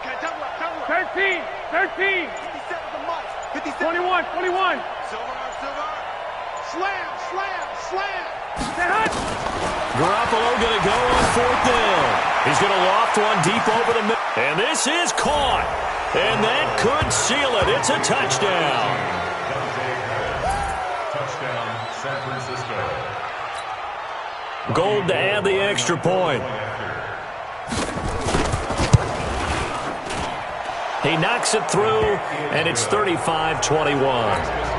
Okay, double up. 13. 57 to Mike. 57. 21. Silver. Slam. Garoppolo going to go on 4th down. He's going to loft one deep over the middle. And this is caught. And that could seal it. It's a touchdown. Touchdown, San Francisco. Gold to add the extra point. He knocks it through, and it's 35-21.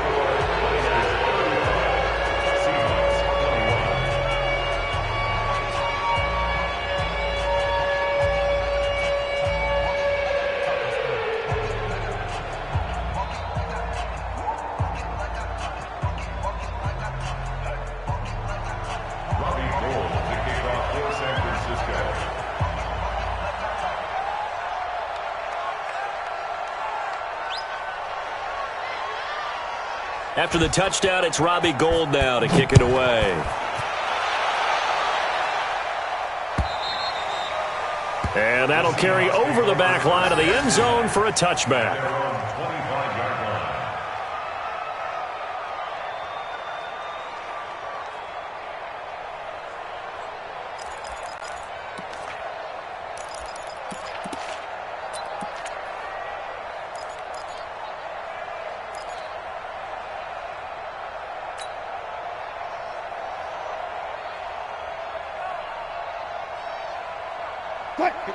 After the touchdown, it's Robbie Gould now to kick it away. And that'll carry over the back line of the end zone for a touchback.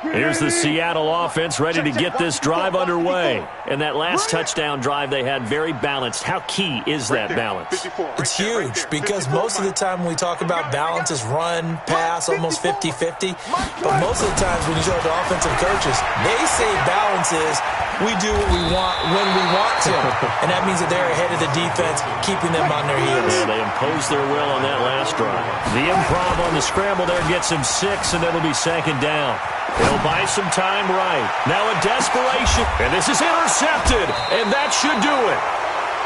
Here's the Seattle offense ready to get this drive underway. And that last touchdown drive they had very balanced. How key is that balance? It's huge because most of the time when we talk about balance is run, pass, almost 50-50. But most of the times when you talk to offensive coaches, they say balance is we do what we want when we want to. And that means that they're ahead of the defense, keeping them on their heels. Yeah, they imposed their will on that last drive. The improv on the scramble there gets him 6, and it'll be 2nd down. He'll buy some time right. Now a desperation. And this is intercepted. And that should do it.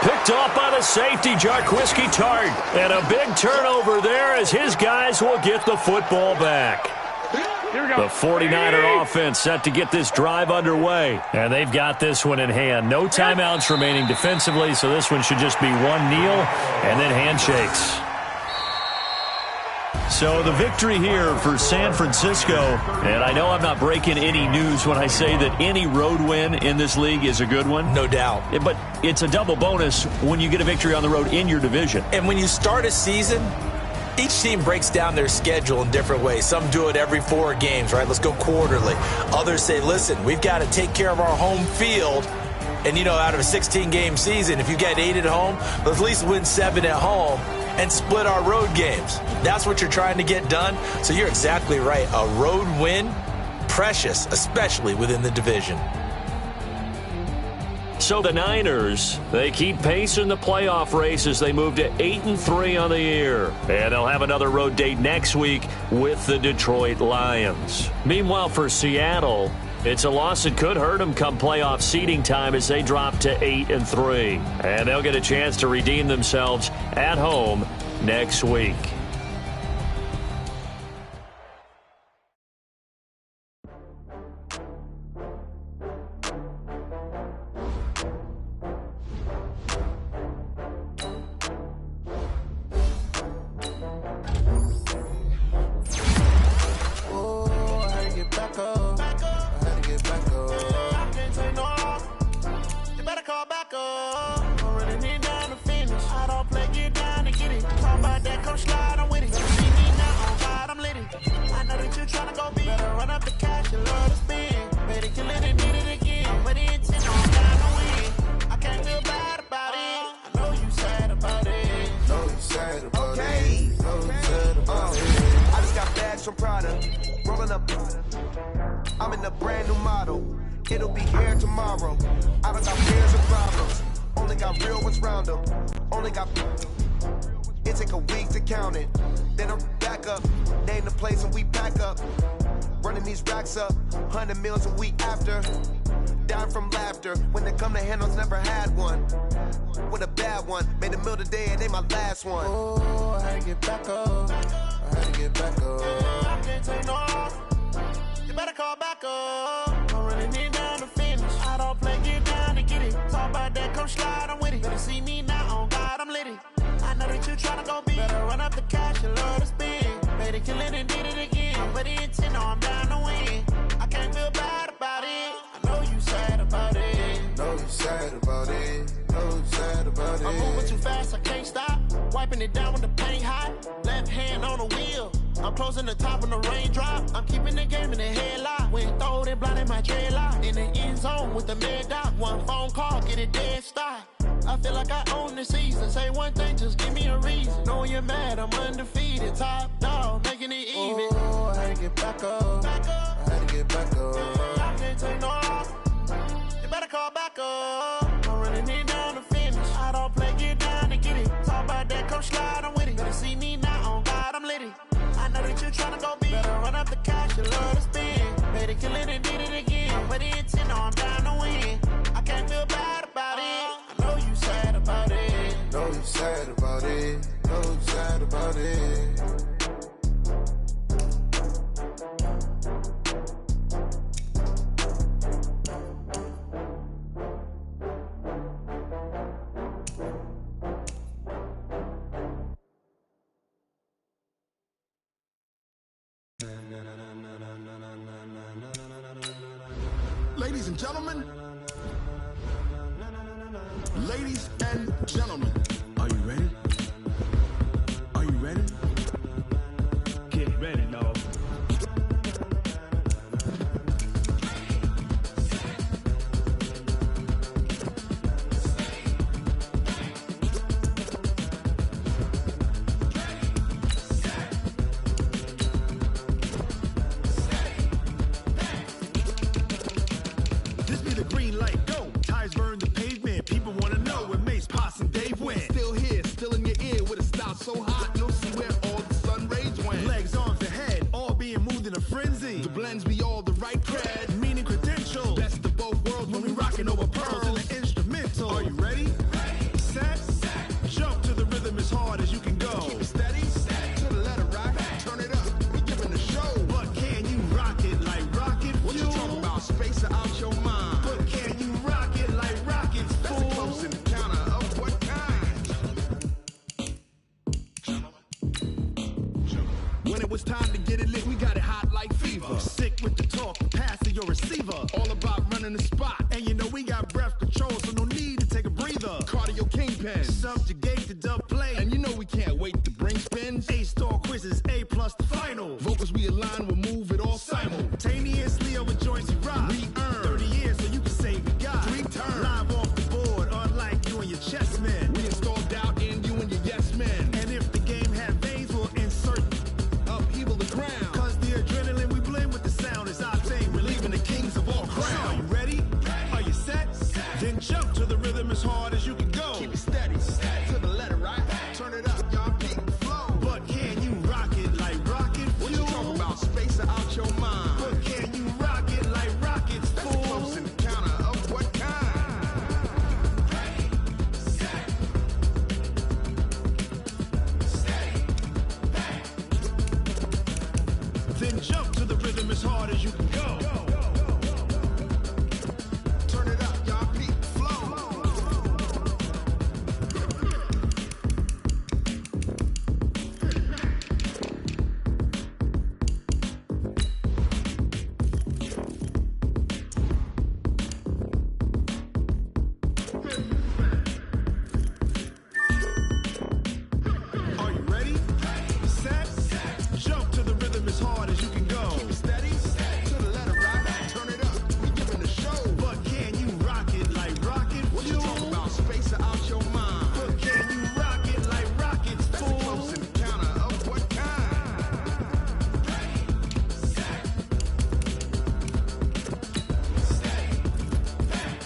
Picked off by the safety, Jarquiski Tart. And a big turnover there as his guys will get the football back. The 49er offense set to get this drive underway. And they've got this one in hand. No timeouts remaining defensively, so this one should just be one kneel and then handshakes. So the victory here for San Francisco, and I know I'm not breaking any news when I say that any road win in this league is a good one. No doubt. But it's a double bonus when you get a victory on the road in your division. And when you start a season Each team breaks down their schedule in different ways. Some do it every 4 games, right? Let's go quarterly. Others say, listen, we've got to take care of our home field. And, out of a 16-game season, if you get 8 at home, let's at least win 7 at home and split our road games. That's what you're trying to get done. So you're exactly right. A road win, precious, especially within the division. So the Niners, they keep pace in the playoff race as they move to 8-3 on the year. And they'll have another road date next week with the Detroit Lions. Meanwhile, for Seattle, it's a loss that could hurt them come playoff seeding time as they drop to 8-3. And they'll get a chance to redeem themselves at home next week. I'm in a brand new model. It'll be here tomorrow. I don't got fears or problems. Only got real ones round them. Only got. It take a week to count it. Then I'm back up. Name the place and we pack up. Running these racks up. 100 meals a week after. Dying from laughter. When they come to handles, never had one. With a bad one. Made a meal today and they my last one. Oh, I had to get back up. I had to get back up. I can't take no off. You better call back up. I'm running it down to finish. I don't play, get down to get it. Talk about that, come slide, I'm with it. Better see me now, on God, I'm litty. I know that you tryna go big. Better run up the cash, you love to spend. Made it, kill it, and did it again. But the intent, no, I'm down to win. I can't feel bad about it. I know you sad about it. Know you sad about it. Know you sad about it. I'm moving too fast, I can't stop. Wiping it down with the paint hot. Left hand on the wheel. I'm closing the top on the raindrop. I'm keeping the game in the headlock. When throwed and blinded my dreadlock. In the end zone with the mad dot. One phone call, get it dead stop. I feel like I own the season. Say one thing, just give me a reason. Knowing you're mad, I'm undefeated. Top dog, making it even. Oh, I had to get back up. I had to get back up. I can't take no off. You better call back up. I'm running it down to finish. I don't play, get down to get it. Talk about that, come slide, I'm with it. Better see me now, on God, I'm litty. I know that you tryna go big. Better run up the cash, you love to spend. Made it, kill it, and did it again. But the intent, no, I'm down to win. I can't feel bad about it. I know you sad about it. Know you sad about it. Know you sad about it. Ladies and gentlemen, ladies and gentlemen, are you ready? Are you ready? Get ready, dog. So hot, no see where all the sun rays went. Legs, arms, and head, all being moved in a frenzy. The blends be all the right cred, meaning credentials. Best of both worlds when we rockin' over pearls in the instrumental. Are you ready? Ready. Set. Jump to the rhythm as hard as you can go. Keep it steady. To the letter rock. Turn it up. We giving the show. But can you rock it like rocket fuel? What you talking about? Space or out your mind? But can you rock it like rockets, fool? That's a close encounter of what kind? When it was time to get it lit, we got it hot like fever. Sick with the talk, pass to your receiver. All about running the spot. And you know we got breath control, so no need to take a breather. Cardio kingpin, subjugate the dub play. And you know we can't wait to bring spins. A-star plus the final. Vocals we align, we'll move it all simultaneously over joints we rock. We earn 30 years so you can say we got 3 turns. Live off the board, unlike you and your chess men. We install doubt in you and your yes men. And if the game had veins, we'll insert upheaval the ground. Cause the adrenaline we blend with the sound is our thing. We're leaving the kings of all crowns. So are you ready? Are you set? Then jump to the rhythm as hard as you can go. Keep it steady, to the letter, right? Turn it up, y'all, peak the flow. But can you rock it like rocket fuel? What you talking about? Space out your mind. But can you rock it like rockets, fool? That's the close encounter of what kind? Ready, set, steady, back. Then jump to the rhythm as hard as you can go. Turn it up, y'all, peak the flow. Are you ready? Set, jump to the rhythm as hard as you can go. Keep it steady, to the letter, right? Turn it up, we giving the show. But can you rock it like rocket fuel? What you talking about? Space out your mind. But can you rock it like rockets, fool? That's the close encounter of what kind? Ready, set, steady, back.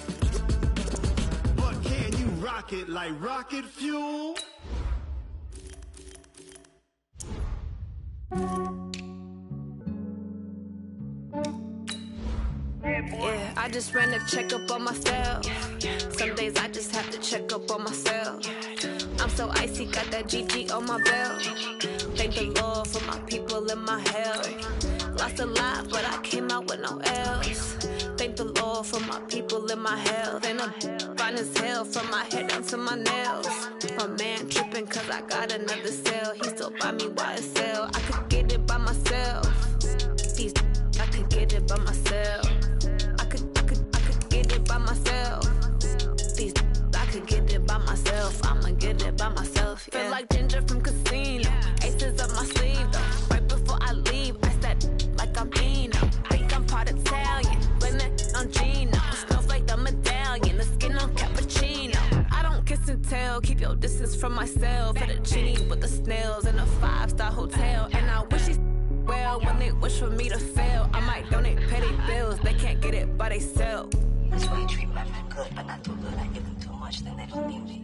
But can you rock it like rocket fuel? Yeah, I just ran a checkup on myself. Some days I just have to check up on myself. I'm so icy, got that GG on my belt. Thank the Lord for my people in my health. Lost a lot, but I came out with no L's. Thank the Lord for my people in my health. And I'm fine as hell from my head down to my nails. My man tripping cause I got another cell. He still buy me YSL. I could get it by myself. These I could get it by myself. I could get it by myself. These I could get it by myself. I'ma get it by myself. Yeah. Feel like Ginger from Casino. Aces up my sleeve though. Right before I leave, I said like I'm Eno. Think I'm part Italian. Blame it on Gino. Smells like the medallion. The skin on cappuccino. I don't kiss and tell. Keep your distance from myself. Fettuccine with the snails in a 5-star hotel. And I wish he's well when they wish for me to fail. I might donate petty bills. They can't get it by themselves. That's why you treat my men good, but not too good. I give them too much, then they don't need me.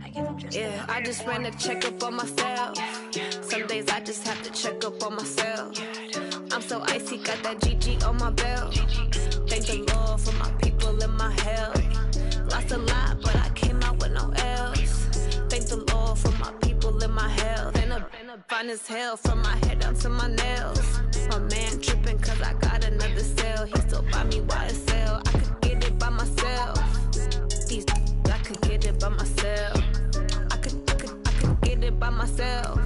I give them just yeah, I just ran a checkup on myself. Some days I just have to check up on myself. I'm so icy, got that GG on my belt. Thank the Lord for my people in my health. Lost a lot, but I came out with no L's. Thank the Lord for my people in my health. And I'm fine as hell from my head down to my nails. My man tripping cause I got another cell. He still buy me YSL. I could get it by myself. These I could get it by myself. I could get it by myself.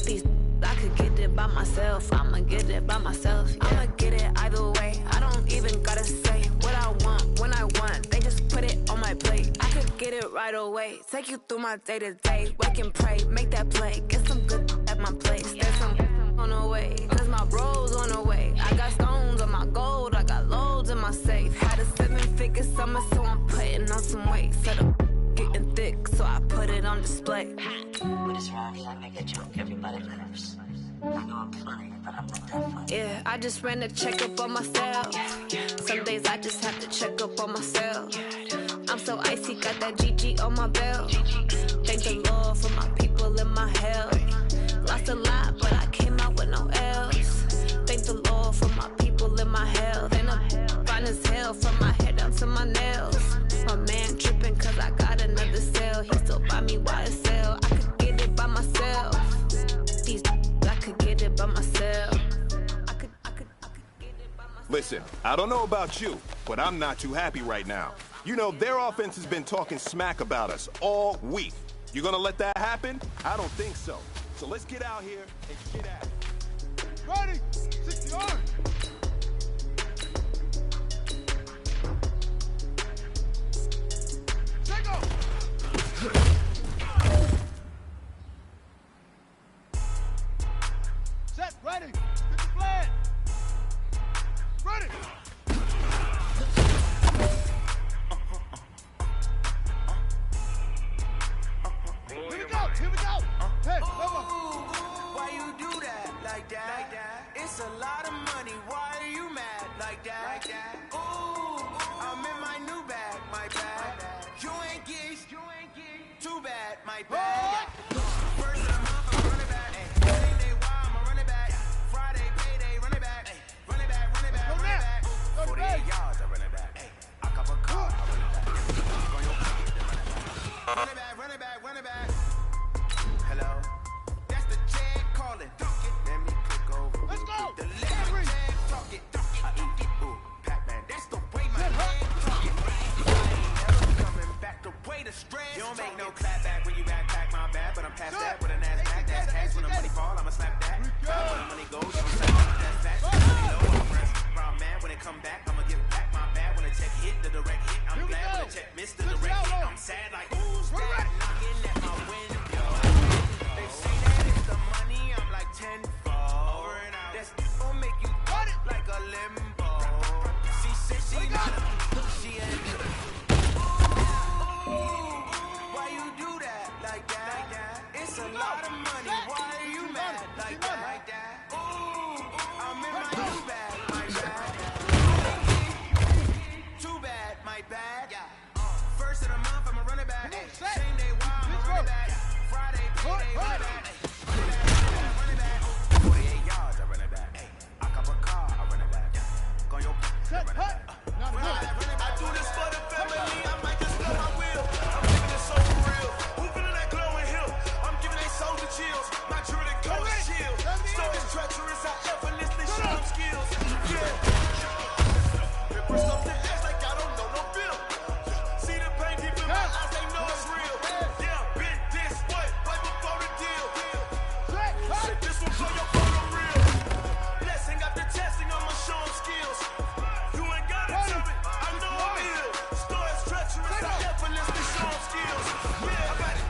These I could get it by myself. I'ma get it by myself. Yeah. I'ma get it either way. I don't even gotta say what I want when I want. They just put it on my plate. I could get it right away. Take you through my day to day. Wake and pray, make that play. Get some good at my place. There's some on the way. Cause my bro's on the way. I got stones on my gold. I got loads in my safe. Had a 7-figure summer, so I'm putting on some weight. Set up getting thick, so I put it on display. When it's Ronnie, I make a joke, everybody laughs. I know I'm funny, but I'm not that funny. Yeah, I just ran a checkup on myself. Some days I just have to check up on myself. I'm so icy, got that GG on my belt. Thank the Lord for my people in my health. Lost a lot, but I came out with no L's. Thank the Lord for my people in my health. And I'm fine as hell from my head down to my nails. My man tripping cause I got another cell. He still buy me YSL. I could get it by myself. These I could get it by myself. I could get it by myself. Listen, I don't know about you, but I'm not too happy right now. You know, their offense has been talking smack about us all week. You gonna let that happen? I don't think so. So let's get out here and get at it. Ready, 60 yards. Take off. Set, ready. Get the flag. Ready. Here we go. Here we go. Hey, come on. Why you do that like that? It's a lot of money. Why are you mad like that? Ooh, I'm in my new bag, my bag. You ain't geese. Too bad, my bag. First of the month, I'm running back. Same day, why I'm a running back. Friday, payday, running back. Running back, running back, running back. 48 yards, I running back. I cop a car, I running back. Running back, running back. Hello? That's the Jag calling. Let me click over. Let's go. The little Jag talking. I eat it. Ooh, Pac-Man. That's the way my leg talking. I ain't never coming back. The way the stress. You don't make no clap back when you backpack my bad, but I'm past that with a NASDAQ. That's tax. When the money fall, I'ma slap that. When the money goes, you don't slap that. That's fat. Money low, I'm rest. Brown man, when it come back, I'ma give back my bad. When the check hit, the direct hit. I'm glad when the check missed the direct hit. I'm sad like, who's that knocking at my window? They say that it's the money, I'm like tenfold. That's gonna make you cut it like a limbo. She said she got it. She ain't it. Why you do that like that? It's a lot of money. Why are you mad like that? Ooh, I'm in my new bag, my bag. Too bad, my bad. First of the month, I'ma run it back. Same day, why I'ma run it back. Friday, payday, run it back. Run it back. 48 yards, I run it back. I cop a car, I run it back. Go your I run it back. I do this for the family, I might just blow my wheel. I'm giving it so for real. Who feeling that glowing hill? I'm giving they souls the chills. My truly cold shield. Stories treacherous, I effortlessly show them skills. Yeah. People something else like I don't know no bill. See the pain deep in my eyes, they know it's real. Yeah, been this way, right before the deal. Say this one for your photo real. Blessing after testing, I'ma show them skills. You ain't gotta tell me, I know I'm ill. Stories treacherous, I effortlessly show them skills. Yeah, I got it.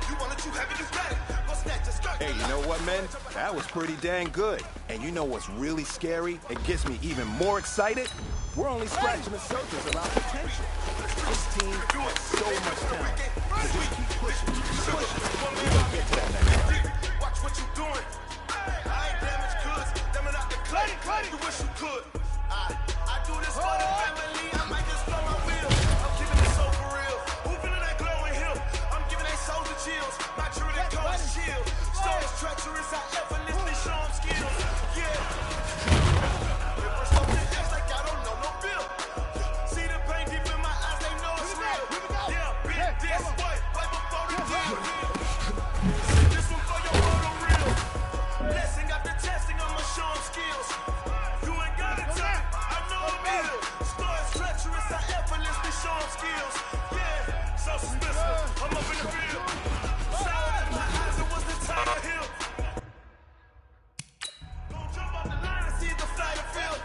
You want it, you have it, you got it. Go snatch a skirt. Hey, you know what, man? That was pretty dang good. And you know what's really scary? It gets me even more excited. We're only scratching the surface of our potential. This team has so much talent. So just keep pushing. We'll get to that next time. Watch what you doing. I ain't damaged goods. Damn it out the club. You wish you could. I do this for the family. I might just blow my wheel. I'm keeping it so for real. Who feeling that glowing hill? I'm giving they souls the chills. My truly cold shield. Stories treacherous. I effortlessly show them skills. Yeah. People something else like I don't know no bill. See the pain deep in my eyes, they know it's real. Yeah, been this way, right before the deal. See this one for your photo real. Blessing after testing, I'ma show them skills. You ain't gotta tell me, I know I'm ill. Stories treacherous, I effortlessly show them skills. Yeah, so suspicious, I'm up in the field. Sour in my eyes, it was the Tiger Hill. Don't jump off the line and see the fly the field.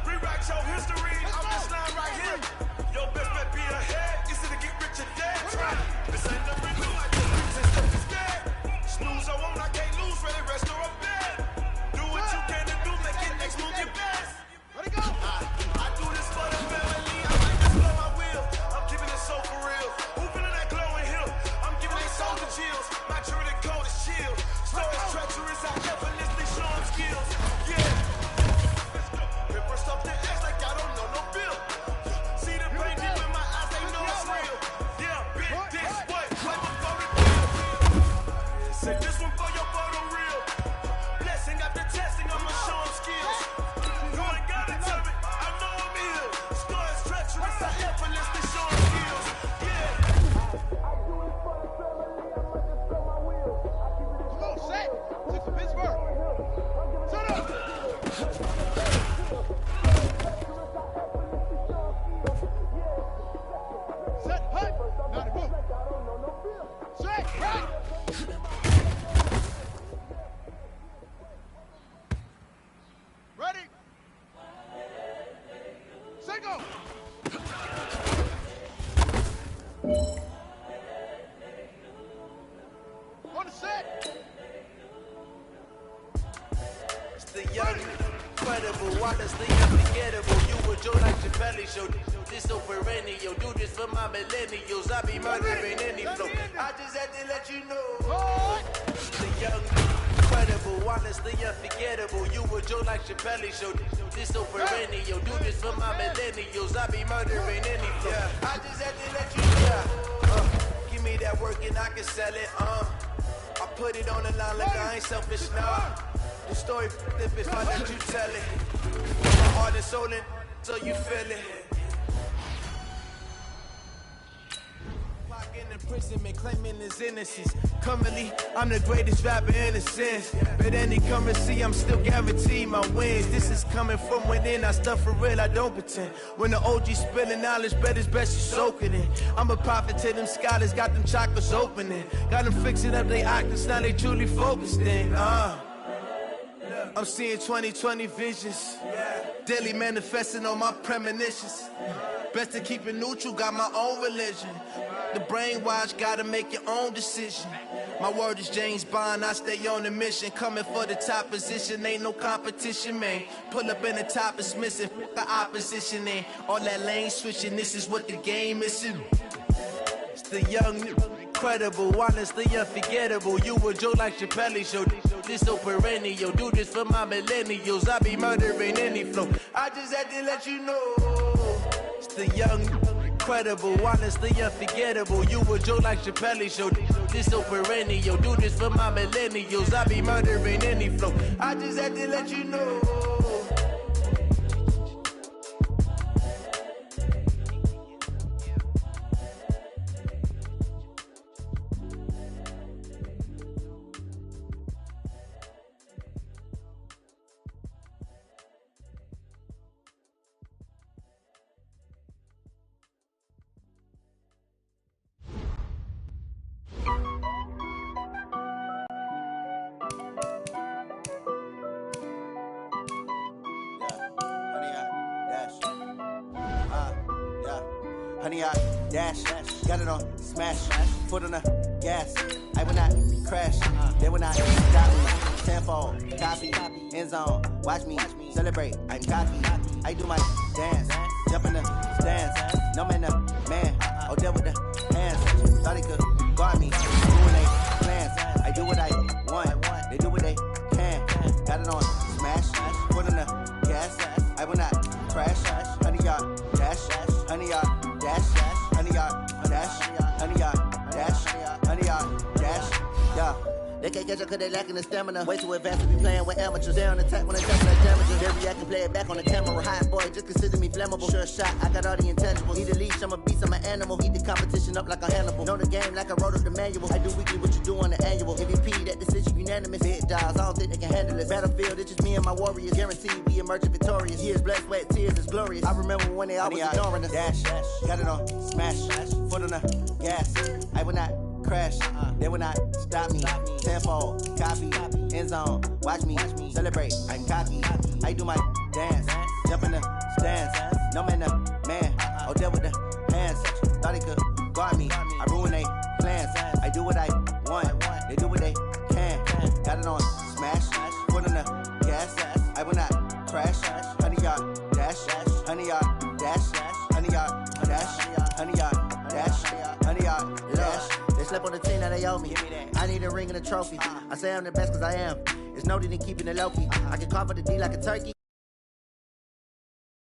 Rewrite your history, I'm this line right here. Your best bet be ahead, easy to get rich or dead. Try. This ain't nothing new, I just pretend stuff is dead. Snooze I won't, I can't lose, ready, rest or I'm dead. Do what you can to do, make it next move your best. Let it go. I do this for the family, I might just blow my wheel. I'm keeping it so for real. Who feeling that glowing hill? I'm giving they souls the chills. My truly cold is chill. Stories treacherous, I effortlessly show them skills. Yeah. People something else like I don't know no bill. See the pain deep in my eyes, they know it's real. Yeah, been this way, right before the deal. Say this one for your photo real. Blessing after testing, I'ma show them skills. You ain't gotta tell me, I know I'm ill. Stories treacherous, I effortlessly show them skills. Yeah. Come on, set. Six to Pittsburgh. Set up. incredible, honestly unforgettable. You were Joe like Chappelle show. This so perennial, do this for my millennials. I be murdering any flow. I just had to let you know. The young, incredible, honestly unforgettable. You were Joe like Chappelle show. This so perennial, do this for my millennials. I be murdering any flow. I just had to let you know. Give me that work and I can sell it. I put it on the line like I ain't selfish now. The story if I let you tell it. My heart and soul in, so you feel it. Clocking imprisonment, claiming his innocence. Currently, I'm the greatest rapper in a sense. But any currency, I'm still guaranteed my wins. This is coming from within, I stuff for real, I don't pretend. When the OG spilling knowledge, bet it's best you soak it in. I'm a prophet to them scholars, got them chakras opening. Got them fixing up they octaves, now they truly focused in. I'm seeing 2020 visions. Daily manifesting on my premonitions. Best to keep it neutral, got my own religion. The brainwash, gotta make your own decision. My word is James Bond, I stay on the mission. Coming for the top position, ain't no competition, man. Pull up in the top, it's missing, the opposition in. All that lane switching, this is what the game is in. It's the young, incredible, honestly unforgettable. You were Joe like Chappelle show. This so perennial, do this for my millennials. I be murdering any flow. I just had to let you know. It's the young, incredible, honestly unforgettable. You were Joe like Chappelle show. This so perennial, do this for my millennials. I be murdering any flow. I just had to let you know. Honey, I dash, got it on smash, foot on the gas. I will not crash, they will not stop me. Tenfold, copy, end zone, watch me celebrate. I'm cocky, I do my dance, jump in the stands. No man, man, oh there with the hands. Thought he could guard me, doing they plans. I do what I want, they do what they can. Got it on smash, foot on the gas. I will not crash, honey, y'all dash, honey, y'all. Dash, honey, y'all, dash, honey, y'all, dash, honey, y'all, dash, yeah. They can't catch up cause they lacking the stamina. Way too advanced to be playing with amateurs. They on attack when they touch that damages. They react and play it back on the camera. Hot boy, just consider me flammable. Sure shot, I got all the intangibles. Need a leash, I'm a beast, I'm an animal. Eat the competition up like a Hannibal. Know the game like I wrote up the manual. I do weekly what you do on the annual. MVP, that decision unanimous. Big dogs, I don't think they can handle it. Battlefield, it's just me and my warriors. Guaranteed we emerge victorious. Years, blood, sweat, tears, it's glorious. I remember when they always ignoring us. Dash, got it on smash, foot on the gas. I will not crash, they will not stop me. Tenfold, copy, end zone, watch me celebrate. I'm cocky, I do my dance, jump in the stands. No man, man, oh there with the hands. Thought he could guard me, I ruin they plans. I do what I want, they do what they can. Got it on smash, foot on the gas. I will not crash, honey y'all dash, honey y'all dash, honey y'all dash, honey y'all dash, honey y'all dash. They slept on the team, now they owe me. I need a ring and a trophy. I say I'm the best cause I am. It's noted in keeping it low-key. I can carve up the D like a turkey.